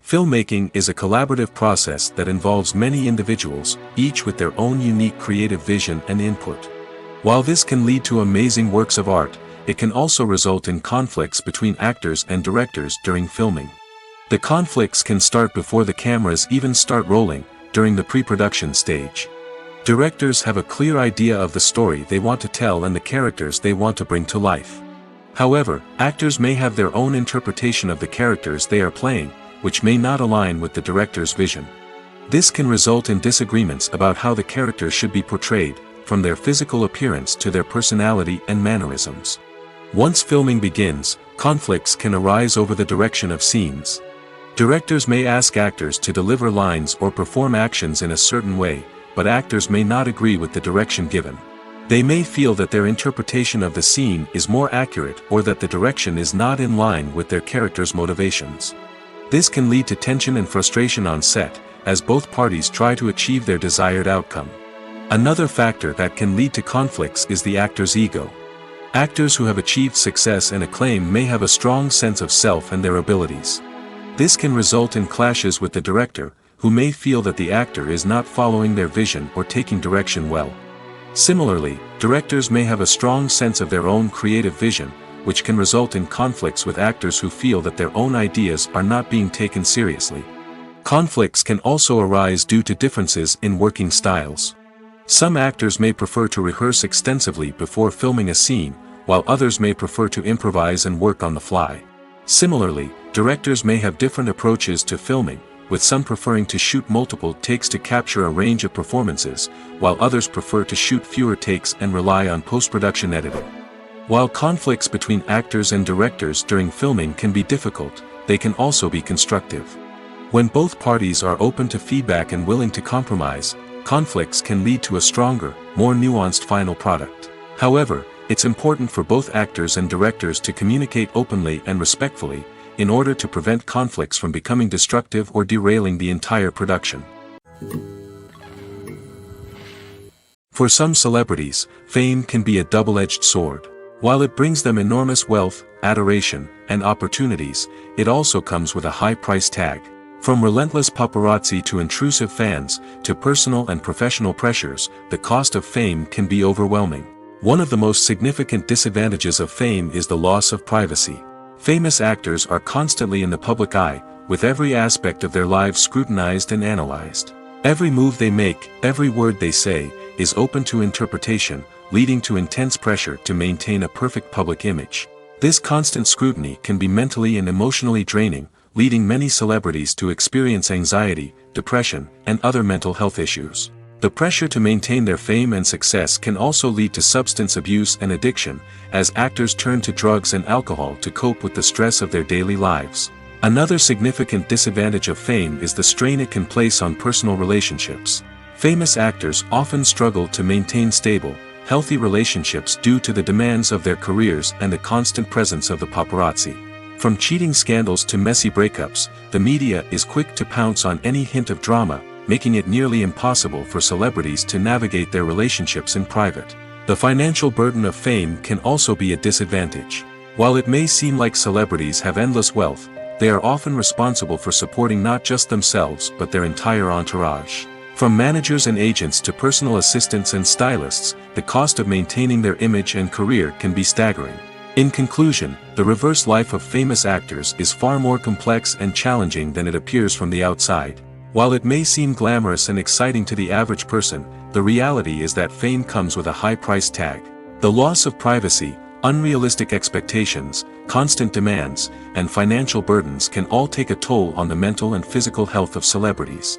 Filmmaking is a collaborative process that involves many individuals, each with their own unique creative vision and input. While this can lead to amazing works of art, it can also result in conflicts between actors and directors during filming. The conflicts can start before the cameras even start rolling, during the pre-production stage. Directors have a clear idea of the story they want to tell and the characters they want to bring to life. However, actors may have their own interpretation of the characters they are playing, which may not align with the director's vision. This can result in disagreements about how the characters should be portrayed, from their physical appearance to their personality and mannerisms. Once filming begins, conflicts can arise over the direction of scenes. Directors may ask actors to deliver lines or perform actions in a certain way, but actors may not agree with the direction given. They may feel that their interpretation of the scene is more accurate or that the direction is not in line with their character's motivations. This can lead to tension and frustration on set, as both parties try to achieve their desired outcome. Another factor that can lead to conflicts is the actor's ego. Actors who have achieved success and acclaim may have a strong sense of self and their abilities. This can result in clashes with the director, who may feel that the actor is not following their vision or taking direction well. Similarly, directors may have a strong sense of their own creative vision, which can result in conflicts with actors who feel that their own ideas are not being taken seriously. Conflicts can also arise due to differences in working styles. Some actors may prefer to rehearse extensively before filming a scene, while others may prefer to improvise and work on the fly. Similarly, directors may have different approaches to filming, with some preferring to shoot multiple takes to capture a range of performances, while others prefer to shoot fewer takes and rely on post-production editing. While conflicts between actors and directors during filming can be difficult, they can also be constructive. When both parties are open to feedback and willing to compromise, conflicts can lead to a stronger, more nuanced final product. However, it's important for both actors and directors to communicate openly and respectfully, in order to prevent conflicts from becoming destructive or derailing the entire production. For some celebrities, fame can be a double-edged sword. While it brings them enormous wealth, adoration, and opportunities, it also comes with a high price tag. From relentless paparazzi to intrusive fans, to personal and professional pressures, the cost of fame can be overwhelming. One of the most significant disadvantages of fame is the loss of privacy. Famous actors are constantly in the public eye, with every aspect of their lives scrutinized and analyzed. Every move they make, every word they say, is open to interpretation, leading to intense pressure to maintain a perfect public image. This constant scrutiny can be mentally and emotionally draining, leading many celebrities to experience anxiety, depression, and other mental health issues. The pressure to maintain their fame and success can also lead to substance abuse and addiction, as actors turn to drugs and alcohol to cope with the stress of their daily lives. Another significant disadvantage of fame is the strain it can place on personal relationships. Famous actors often struggle to maintain stable, healthy relationships due to the demands of their careers and the constant presence of the paparazzi. From cheating scandals to messy breakups, the media is quick to pounce on any hint of drama, making it nearly impossible for celebrities to navigate their relationships in private. The financial burden of fame can also be a disadvantage. While it may seem like celebrities have endless wealth, they are often responsible for supporting not just themselves but their entire entourage. From managers and agents to personal assistants and stylists, the cost of maintaining their image and career can be staggering. In conclusion, the reverse life of famous actors is far more complex and challenging than it appears from the outside. While it may seem glamorous and exciting to the average person, the reality is that fame comes with a high price tag. The loss of privacy, unrealistic expectations, constant demands, and financial burdens can all take a toll on the mental and physical health of celebrities.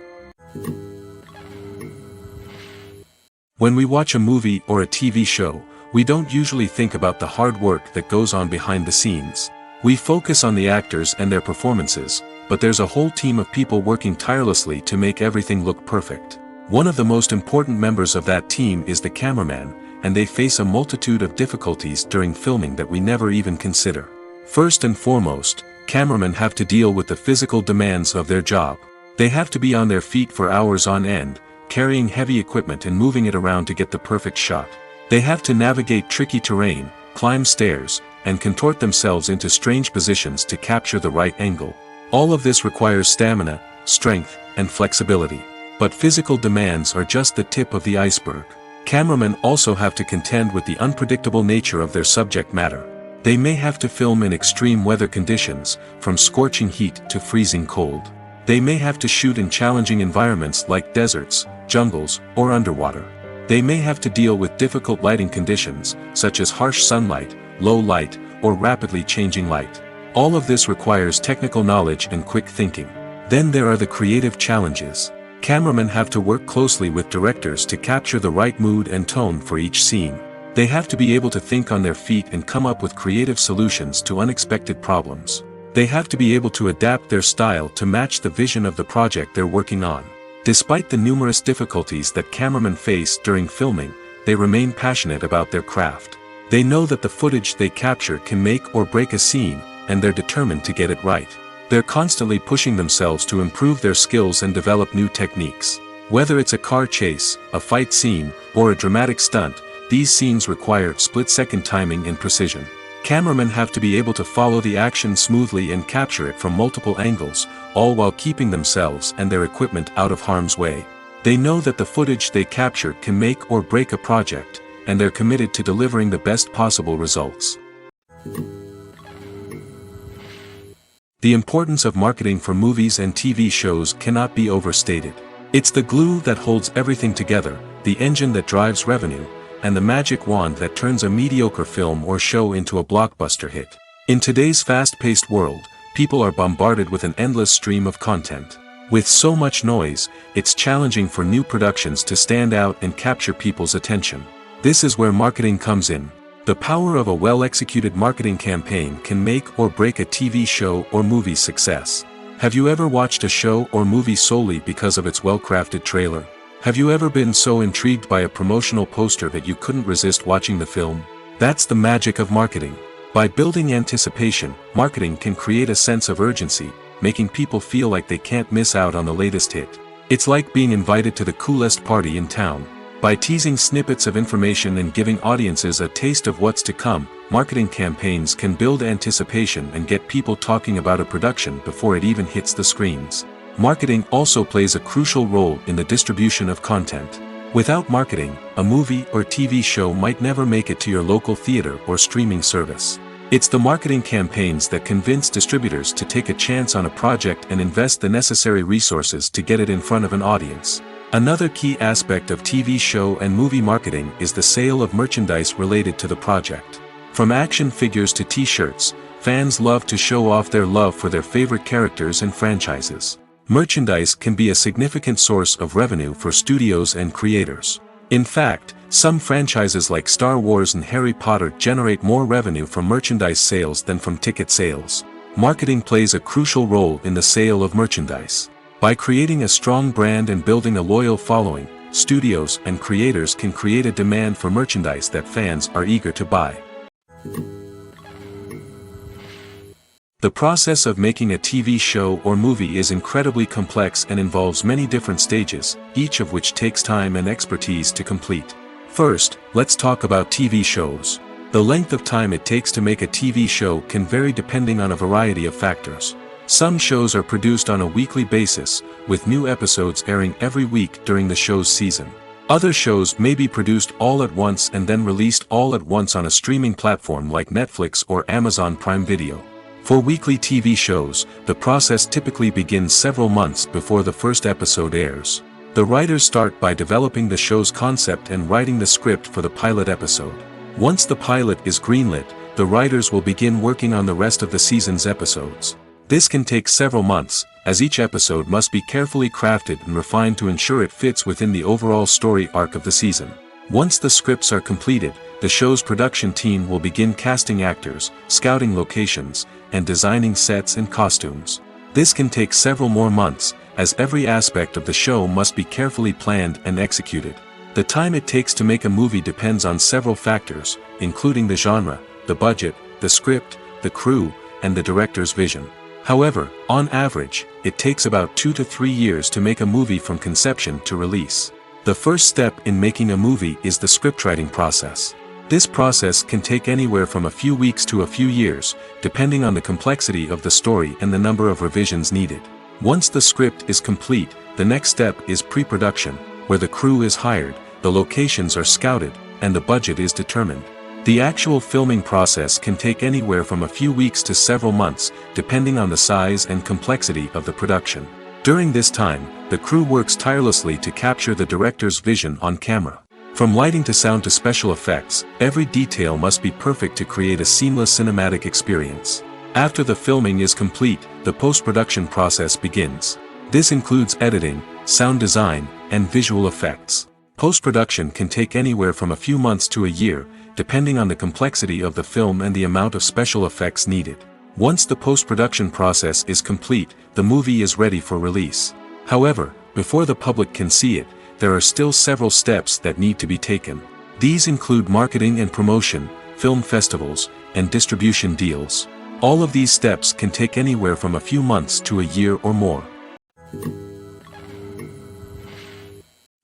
When we watch a movie or a TV show, we don't usually think about the hard work that goes on behind the scenes. We focus on the actors and their performances, but there's a whole team of people working tirelessly to make everything look perfect. One of the most important members of that team is the cameraman, and they face a multitude of difficulties during filming that we never even consider. First and foremost, cameramen have to deal with the physical demands of their job. They have to be on their feet for hours on end, carrying heavy equipment and moving it around to get the perfect shot. They have to navigate tricky terrain, climb stairs, and contort themselves into strange positions to capture the right angle. All of this requires stamina, strength, and flexibility. But physical demands are just the tip of the iceberg. Cameramen also have to contend with the unpredictable nature of their subject matter. They may have to film in extreme weather conditions, from scorching heat to freezing cold. They may have to shoot in challenging environments like deserts, jungles, or underwater. They may have to deal with difficult lighting conditions, such as harsh sunlight, low light, or rapidly changing light. All of this requires technical knowledge and quick thinking. Then there are the creative challenges. Cameramen have to work closely with directors to capture the right mood and tone for each scene. They have to be able to think on their feet and come up with creative solutions to unexpected problems. They have to be able to adapt their style to match the vision of the project they're working on. Despite the numerous difficulties that cameramen face during filming, they remain passionate about their craft. They know that the footage they capture can make or break a scene, and they're determined to get it right. They're constantly pushing themselves to improve their skills and develop new techniques. Whether it's a car chase, a fight scene, or a dramatic stunt, these scenes require split-second timing and precision. Cameramen have to be able to follow the action smoothly and capture it from multiple angles, all while keeping themselves and their equipment out of harm's way. They know that the footage they capture can make or break a project, and they're committed to delivering the best possible results. The importance of marketing for movies and TV shows cannot be overstated. It's the glue that holds everything together, the engine that drives revenue, and the magic wand that turns a mediocre film or show into a blockbuster hit. In today's fast-paced world, people are bombarded with an endless stream of content. With so much noise, it's challenging for new productions to stand out and capture people's attention. This is where marketing comes in. The power of a well-executed marketing campaign can make or break a TV show or movie's success. Have you ever watched a show or movie solely because of its well-crafted trailer? Have you ever been so intrigued by a promotional poster that you couldn't resist watching the film? That's the magic of marketing. By building anticipation, marketing can create a sense of urgency, making people feel like they can't miss out on the latest hit. It's like being invited to the coolest party in town. By teasing snippets of information and giving audiences a taste of what's to come, marketing campaigns can build anticipation and get people talking about a production before it even hits the screens. Marketing also plays a crucial role in the distribution of content. Without marketing, a movie or TV show might never make it to your local theater or streaming service. It's the marketing campaigns that convince distributors to take a chance on a project and invest the necessary resources to get it in front of an audience. Another key aspect of TV show and movie marketing is the sale of merchandise related to the project. From action figures to t-shirts, fans love to show off their love for their favorite characters and franchises. Merchandise can be a significant source of revenue for studios and creators. In fact, some franchises like Star Wars and Harry Potter generate more revenue from merchandise sales than from ticket sales. Marketing plays a crucial role in the sale of merchandise. By creating a strong brand and building a loyal following, studios and creators can create a demand for merchandise that fans are eager to buy. The process of making a TV show or movie is incredibly complex and involves many different stages, each of which takes time and expertise to complete. First, let's talk about TV shows. The length of time it takes to make a TV show can vary depending on a variety of factors. Some shows are produced on a weekly basis, with new episodes airing every week during the show's season. Other shows may be produced all at once and then released all at once on a streaming platform like Netflix or Amazon Prime Video. For weekly TV shows, the process typically begins several months before the first episode airs. The writers start by developing the show's concept and writing the script for the pilot episode. Once the pilot is greenlit, the writers will begin working on the rest of the season's episodes. This can take several months, as each episode must be carefully crafted and refined to ensure it fits within the overall story arc of the season. Once the scripts are completed, the show's production team will begin casting actors, scouting locations, and designing sets and costumes. This can take several more months, as every aspect of the show must be carefully planned and executed. The time it takes to make a movie depends on several factors, including the genre, the budget, the script, the crew, and the director's vision. However, on average, it takes about 2 to 3 years to make a movie from conception to release. The first step in making a movie is the scriptwriting process. This process can take anywhere from a few weeks to a few years, depending on the complexity of the story and the number of revisions needed. Once the script is complete, the next step is pre-production, where the crew is hired, the locations are scouted, and the budget is determined. The actual filming process can take anywhere from a few weeks to several months, depending on the size and complexity of the production. During this time, the crew works tirelessly to capture the director's vision on camera. From lighting to sound to special effects, every detail must be perfect to create a seamless cinematic experience. After the filming is complete, the post-production process begins. This includes editing, sound design, and visual effects. Post-production can take anywhere from a few months to a year, depending on the complexity of the film and the amount of special effects needed. Once the post-production process is complete, the movie is ready for release. However, before the public can see it, there are still several steps that need to be taken. These include marketing and promotion, film festivals, and distribution deals. All of these steps can take anywhere from a few months to a year or more.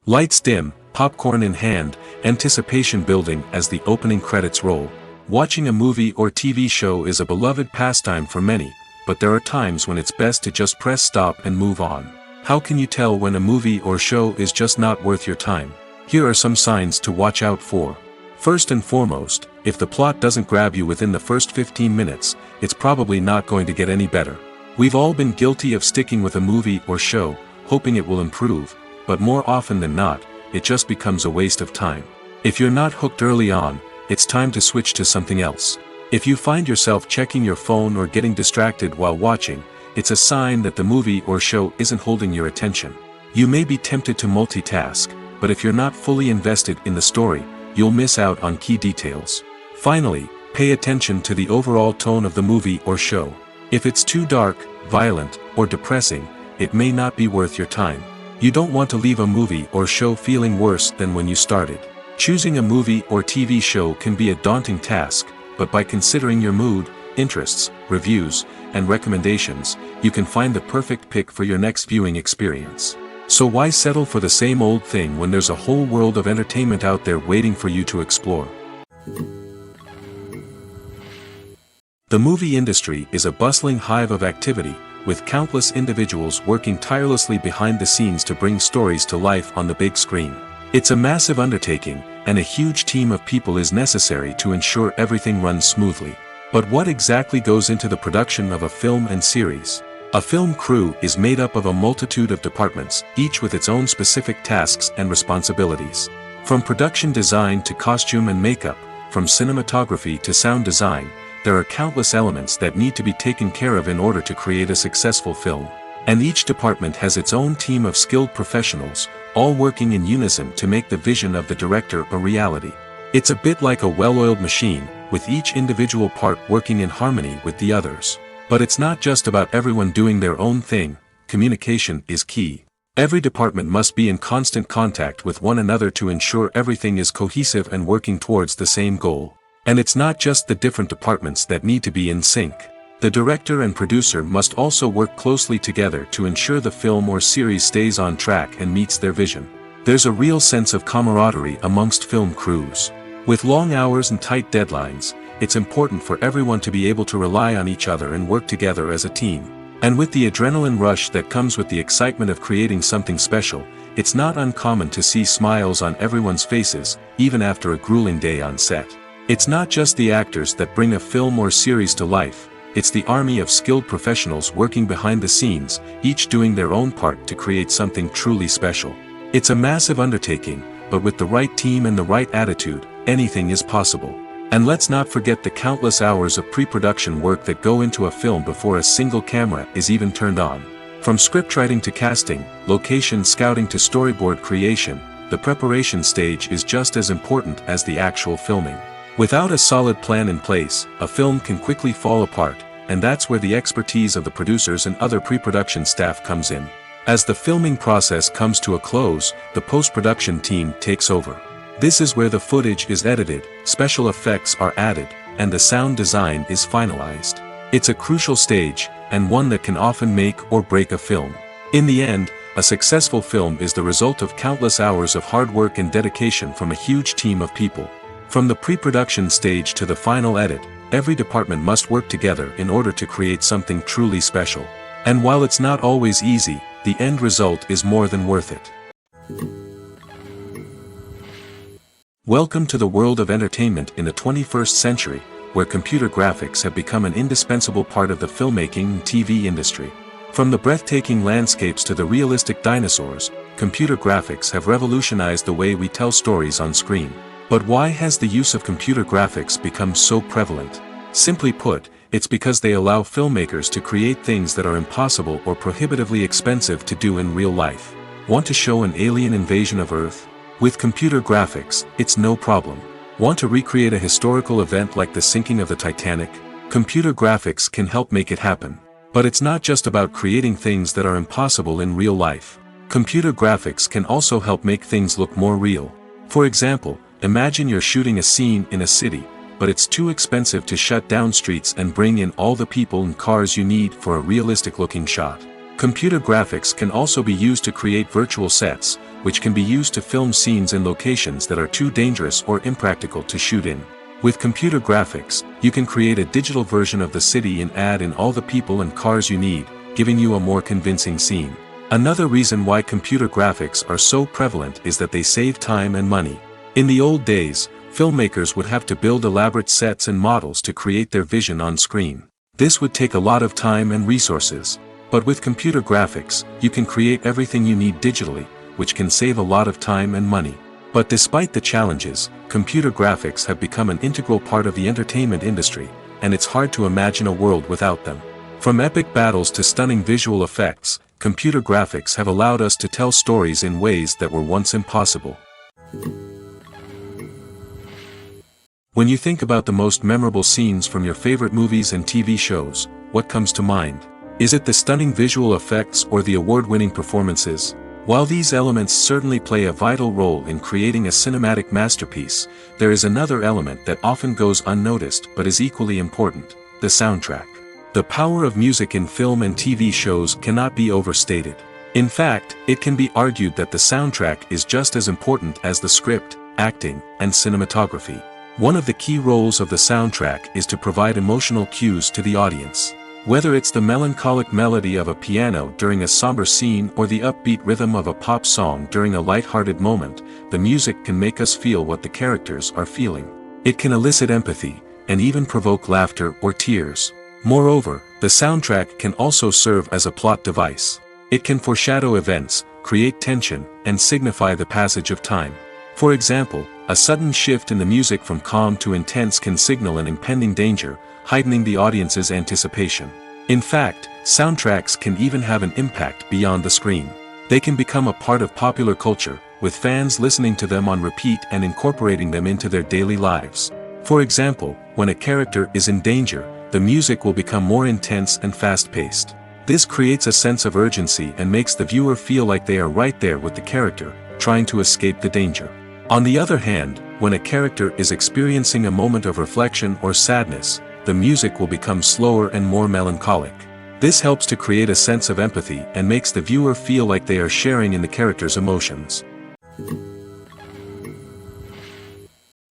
Lights dim, popcorn in hand, anticipation building as the opening credits roll. Watching a movie or TV show is a beloved pastime for many, but there are times when it's best to just press stop and move on. How can you tell when a movie or show is just not worth your time? Here are some signs to watch out for. First and foremost, if the plot doesn't grab you within the first 15 minutes, it's probably not going to get any better. We've all been guilty of sticking with a movie or show, hoping it will improve, but more often than not, it just becomes a waste of time. If you're not hooked early on, it's time to switch to something else. If you find yourself checking your phone or getting distracted while watching, it's a sign that the movie or show isn't holding your attention. You may be tempted to multitask, but if you're not fully invested in the story, you'll miss out on key details. Finally, pay attention to the overall tone of the movie or show. If it's too dark, violent, or depressing, it may not be worth your time. You don't want to leave a movie or show feeling worse than when you started. Choosing a movie or TV show can be a daunting task, but by considering your mood, interests, reviews, and recommendations, you can find the perfect pick for your next viewing experience. So why settle for the same old thing when there's a whole world of entertainment out there waiting for you to explore? The movie industry is a bustling hive of activity, with countless individuals working tirelessly behind the scenes to bring stories to life on the big screen. It's a massive undertaking, and a huge team of people is necessary to ensure everything runs smoothly. But what exactly goes into the production of a film and series? A film crew is made up of a multitude of departments, each with its own specific tasks and responsibilities. From production design to costume and makeup, from cinematography to sound design, there are countless elements that need to be taken care of in order to create a successful film. And each department has its own team of skilled professionals, all working in unison to make the vision of the director a reality. It's a bit like a well-oiled machine, with each individual part working in harmony with the others. But it's not just about everyone doing their own thing. Communication is key. Every department must be in constant contact with one another to ensure everything is cohesive and working towards the same goal. And it's not just the different departments that need to be in sync. The director and producer must also work closely together to ensure the film or series stays on track and meets their vision. There's a real sense of camaraderie amongst film crews. With long hours and tight deadlines, it's important for everyone to be able to rely on each other and work together as a team. And with the adrenaline rush that comes with the excitement of creating something special, it's not uncommon to see smiles on everyone's faces, even after a grueling day on set. It's not just the actors that bring a film or series to life. It's the army of skilled professionals working behind the scenes, each doing their own part to create something truly special. It's a massive undertaking, but with the right team and the right attitude, anything is possible. And let's not forget the countless hours of pre-production work that go into a film before a single camera is even turned on. From scriptwriting to casting, location scouting to storyboard creation, the preparation stage is just as important as the actual filming. Without a solid plan in place, a film can quickly fall apart, and that's where the expertise of the producers and other pre-production staff comes in. As the filming process comes to a close, the post-production team takes over. This is where the footage is edited, special effects are added, and the sound design is finalized. It's a crucial stage, and one that can often make or break a film. In the end, a successful film is the result of countless hours of hard work and dedication from a huge team of people. From the pre-production stage to the final edit, every department must work together in order to create something truly special. And while it's not always easy, the end result is more than worth it. Welcome to the world of entertainment in the 21st century, where computer graphics have become an indispensable part of the filmmaking and TV industry. From the breathtaking landscapes to the realistic dinosaurs, computer graphics have revolutionized the way we tell stories on screen. But why has the use of computer graphics become so prevalent? Simply put, it's because they allow filmmakers to create things that are impossible or prohibitively expensive to do in real life. Want to show an alien invasion of Earth? With computer graphics, it's no problem. Want to recreate a historical event like the sinking of the Titanic? Computer graphics can help make it happen. But it's not just about creating things that are impossible in real life. Computer graphics can also help make things look more real. For example, imagine you're shooting a scene in a city, but it's too expensive to shut down streets and bring in all the people and cars you need for a realistic-looking shot. Computer graphics can also be used to create virtual sets, which can be used to film scenes in locations that are too dangerous or impractical to shoot in. With computer graphics, you can create a digital version of the city and add in all the people and cars you need, giving you a more convincing scene. Another reason why computer graphics are so prevalent is that they save time and money. In the old days, filmmakers would have to build elaborate sets and models to create their vision on screen. This would take a lot of time and resources. But with computer graphics, you can create everything you need digitally, which can save a lot of time and money. But despite the challenges, computer graphics have become an integral part of the entertainment industry, and it's hard to imagine a world without them. From epic battles to stunning visual effects, computer graphics have allowed us to tell stories in ways that were once impossible. When you think about the most memorable scenes from your favorite movies and TV shows, what comes to mind? Is it the stunning visual effects or the award-winning performances? While these elements certainly play a vital role in creating a cinematic masterpiece, there is another element that often goes unnoticed but is equally important: the soundtrack. The power of music in film and TV shows cannot be overstated. In fact, it can be argued that the soundtrack is just as important as the script, acting, and cinematography. One of the key roles of the soundtrack is to provide emotional cues to the audience. Whether it's the melancholic melody of a piano during a somber scene or the upbeat rhythm of a pop song during a light-hearted moment, the music can make us feel what the characters are feeling. It can elicit empathy, and even provoke laughter or tears. Moreover, the soundtrack can also serve as a plot device. It can foreshadow events, create tension, and signify the passage of time. For example, a sudden shift in the music from calm to intense can signal an impending danger, heightening the audience's anticipation. In fact, soundtracks can even have an impact beyond the screen. They can become a part of popular culture, with fans listening to them on repeat and incorporating them into their daily lives. For example, when a character is in danger, the music will become more intense and fast-paced. This creates a sense of urgency and makes the viewer feel like they are right there with the character, trying to escape the danger. On the other hand, when a character is experiencing a moment of reflection or sadness, the music will become slower and more melancholic. This helps to create a sense of empathy and makes the viewer feel like they are sharing in the character's emotions.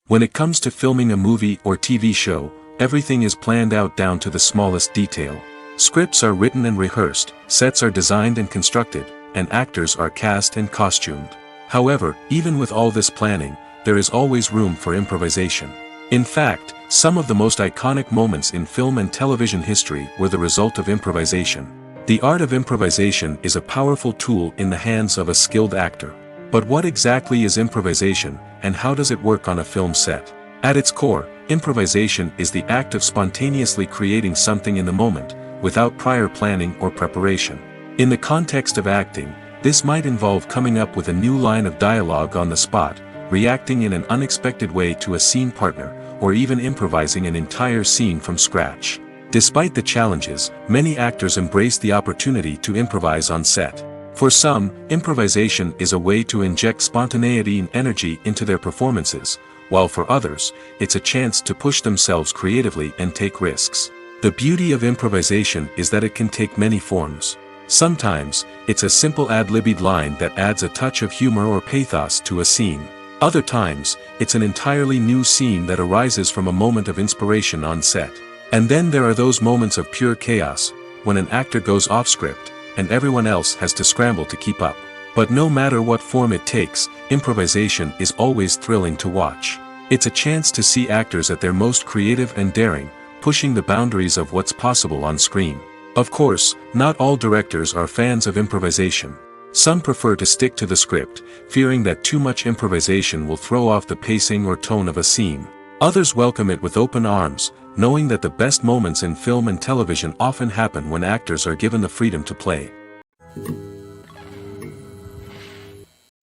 When it comes to filming a movie or TV show, everything is planned out down to the smallest detail. Scripts are written and rehearsed, sets are designed and constructed, and actors are cast and costumed. However, even with all this planning, there is always room for improvisation. In fact, some of the most iconic moments in film and television history were the result of improvisation. The art of improvisation is a powerful tool in the hands of a skilled actor. But what exactly is improvisation, and how does it work on a film set? At its core, improvisation is the act of spontaneously creating something in the moment, without prior planning or preparation. In the context of acting, this might involve coming up with a new line of dialogue on the spot, reacting in an unexpected way to a scene partner, or even improvising an entire scene from scratch. Despite the challenges, many actors embrace the opportunity to improvise on set. For some, improvisation is a way to inject spontaneity and energy into their performances, while for others, it's a chance to push themselves creatively and take risks. The beauty of improvisation is that it can take many forms. Sometimes, it's a simple ad-libbed line that adds a touch of humor or pathos to a scene. Other times, it's an entirely new scene that arises from a moment of inspiration on set. And then there are those moments of pure chaos, when an actor goes off script, and everyone else has to scramble to keep up. But no matter what form it takes, improvisation is always thrilling to watch. It's a chance to see actors at their most creative and daring, pushing the boundaries of what's possible on screen. Of course, not all directors are fans of improvisation. Some prefer to stick to the script, fearing that too much improvisation will throw off the pacing or tone of a scene. Others welcome it with open arms, knowing that the best moments in film and television often happen when actors are given the freedom to play.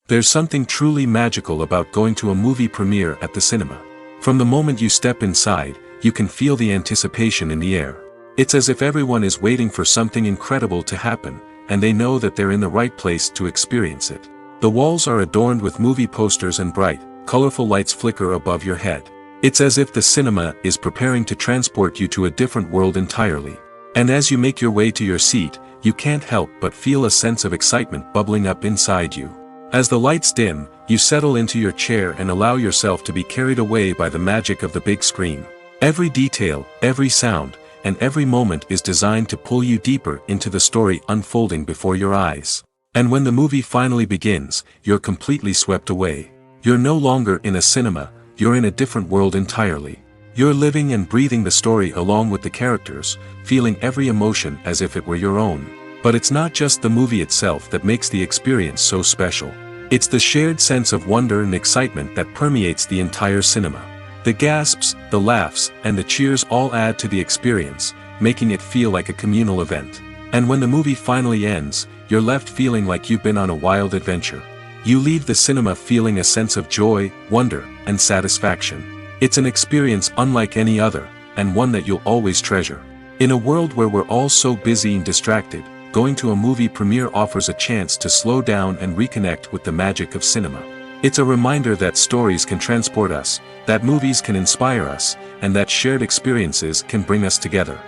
There's something truly magical about going to a movie premiere at the cinema. From the moment you step inside, you can feel the anticipation in the air. It's as if everyone is waiting for something incredible to happen, and they know that they're in the right place to experience it. The walls are adorned with movie posters and bright, colorful lights flicker above your head. It's as if the cinema is preparing to transport you to a different world entirely. And as you make your way to your seat, you can't help but feel a sense of excitement bubbling up inside you. As the lights dim, you settle into your chair and allow yourself to be carried away by the magic of the big screen. Every detail, every sound, and every moment is designed to pull you deeper into the story unfolding before your eyes. And when the movie finally begins, you're completely swept away. You're no longer in a cinema, you're in a different world entirely. You're living and breathing the story along with the characters, feeling every emotion as if it were your own. But it's not just the movie itself that makes the experience so special. It's the shared sense of wonder and excitement that permeates the entire cinema. The gasps, the laughs, and the cheers all add to the experience, making it feel like a communal event. And when the movie finally ends, you're left feeling like you've been on a wild adventure. You leave the cinema feeling a sense of joy, wonder, and satisfaction. It's an experience unlike any other, and one that you'll always treasure. In a world where we're all so busy and distracted, going to a movie premiere offers a chance to slow down and reconnect with the magic of cinema. It's a reminder that stories can transport us, that movies can inspire us, and that shared experiences can bring us together.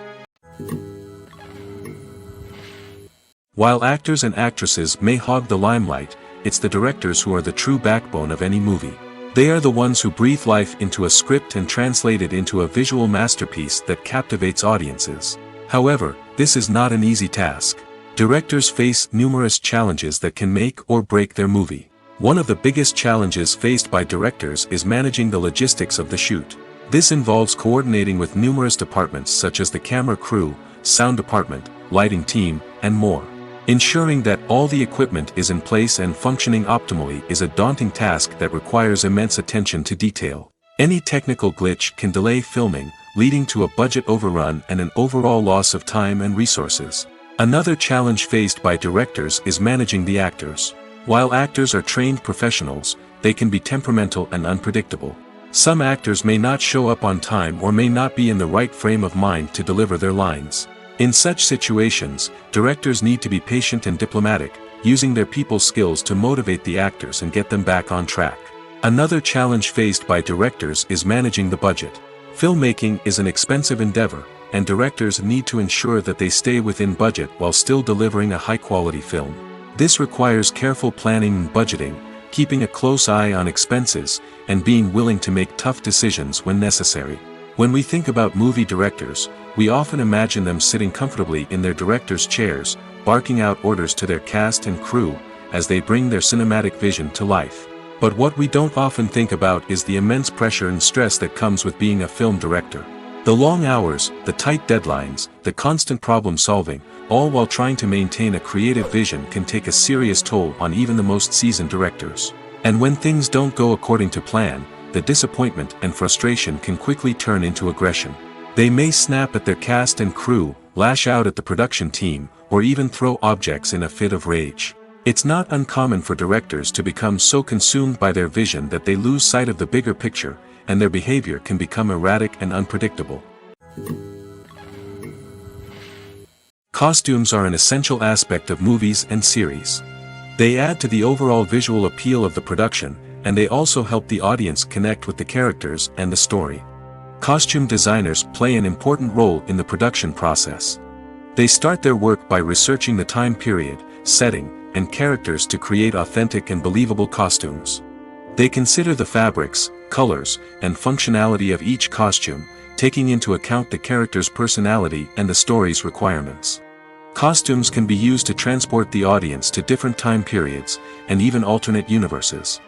While actors and actresses may hog the limelight, it's the directors who are the true backbone of any movie. They are the ones who breathe life into a script and translate it into a visual masterpiece that captivates audiences. However, this is not an easy task. Directors face numerous challenges that can make or break their movie. One of the biggest challenges faced by directors is managing the logistics of the shoot. This involves coordinating with numerous departments such as the camera crew, sound department, lighting team, and more. Ensuring that all the equipment is in place and functioning optimally is a daunting task that requires immense attention to detail. Any technical glitch can delay filming, leading to a budget overrun and an overall loss of time and resources. Another challenge faced by directors is managing the actors. While actors are trained professionals, they can be temperamental and unpredictable. Some actors may not show up on time or may not be in the right frame of mind to deliver their lines. In such situations, directors need to be patient and diplomatic, using their people skills to motivate the actors and get them back on track. Another challenge faced by directors is managing the budget. Filmmaking is an expensive endeavor, and directors need to ensure that they stay within budget while still delivering a high-quality film. This requires careful planning and budgeting, keeping a close eye on expenses, and being willing to make tough decisions when necessary. When we think about movie directors, we often imagine them sitting comfortably in their director's chairs, barking out orders to their cast and crew, as they bring their cinematic vision to life. But what we don't often think about is the immense pressure and stress that comes with being a film director. The long hours, the tight deadlines, the constant problem solving, all while trying to maintain a creative vision can take a serious toll on even the most seasoned directors. And when things don't go according to plan, the disappointment and frustration can quickly turn into aggression. They may snap at their cast and crew, lash out at the production team, or even throw objects in a fit of rage. It's not uncommon for directors to become so consumed by their vision that they lose sight of the bigger picture, and their behavior can become erratic and unpredictable. Costumes are an essential aspect of movies and series. They add to the overall visual appeal of the production, and they also help the audience connect with the characters and the story. Costume designers play an important role in the production process. They start their work by researching the time period, setting, and characters to create authentic and believable costumes. They consider the fabrics, colors, and functionality of each costume, taking into account the character's personality and the story's requirements. Costumes can be used to transport the audience to different time periods, and even alternate universes.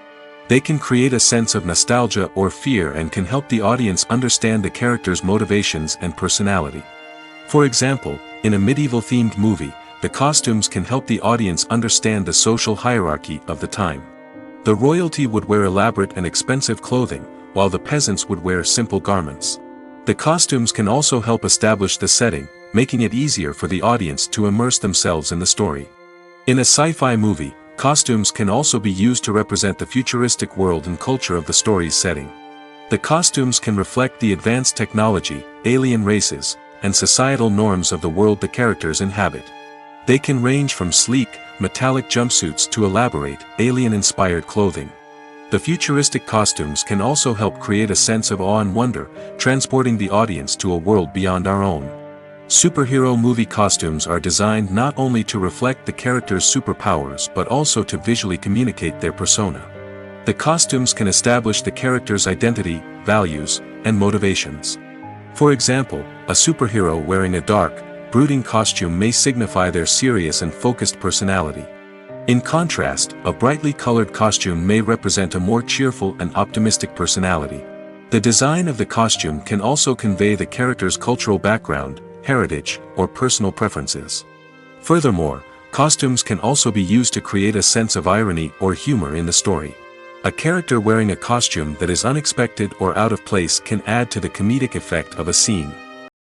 They can create a sense of nostalgia or fear and can help the audience understand the character's motivations and personality. For example, in a medieval-themed movie, the costumes can help the audience understand the social hierarchy of the time. The royalty would wear elaborate and expensive clothing, while the peasants would wear simple garments. The costumes can also help establish the setting, making it easier for the audience to immerse themselves in the story. In a sci-fi movie, costumes can also be used to represent the futuristic world and culture of the story's setting. The costumes can reflect the advanced technology, alien races, and societal norms of the world the characters inhabit. They can range from sleek, metallic jumpsuits to elaborate, alien-inspired clothing. The futuristic costumes can also help create a sense of awe and wonder, transporting the audience to a world beyond our own. Superhero movie costumes are designed not only to reflect the character's superpowers but also to visually communicate their persona. The costumes can establish the character's identity, values, and motivations. For example, a superhero wearing a dark, brooding costume may signify their serious and focused personality. In contrast, a brightly colored costume may represent a more cheerful and optimistic personality. The design of the costume can also convey the character's cultural background, heritage, or personal preferences. Furthermore, costumes can also be used to create a sense of irony or humor in the story. A character wearing a costume that is unexpected or out of place can add to the comedic effect of a scene.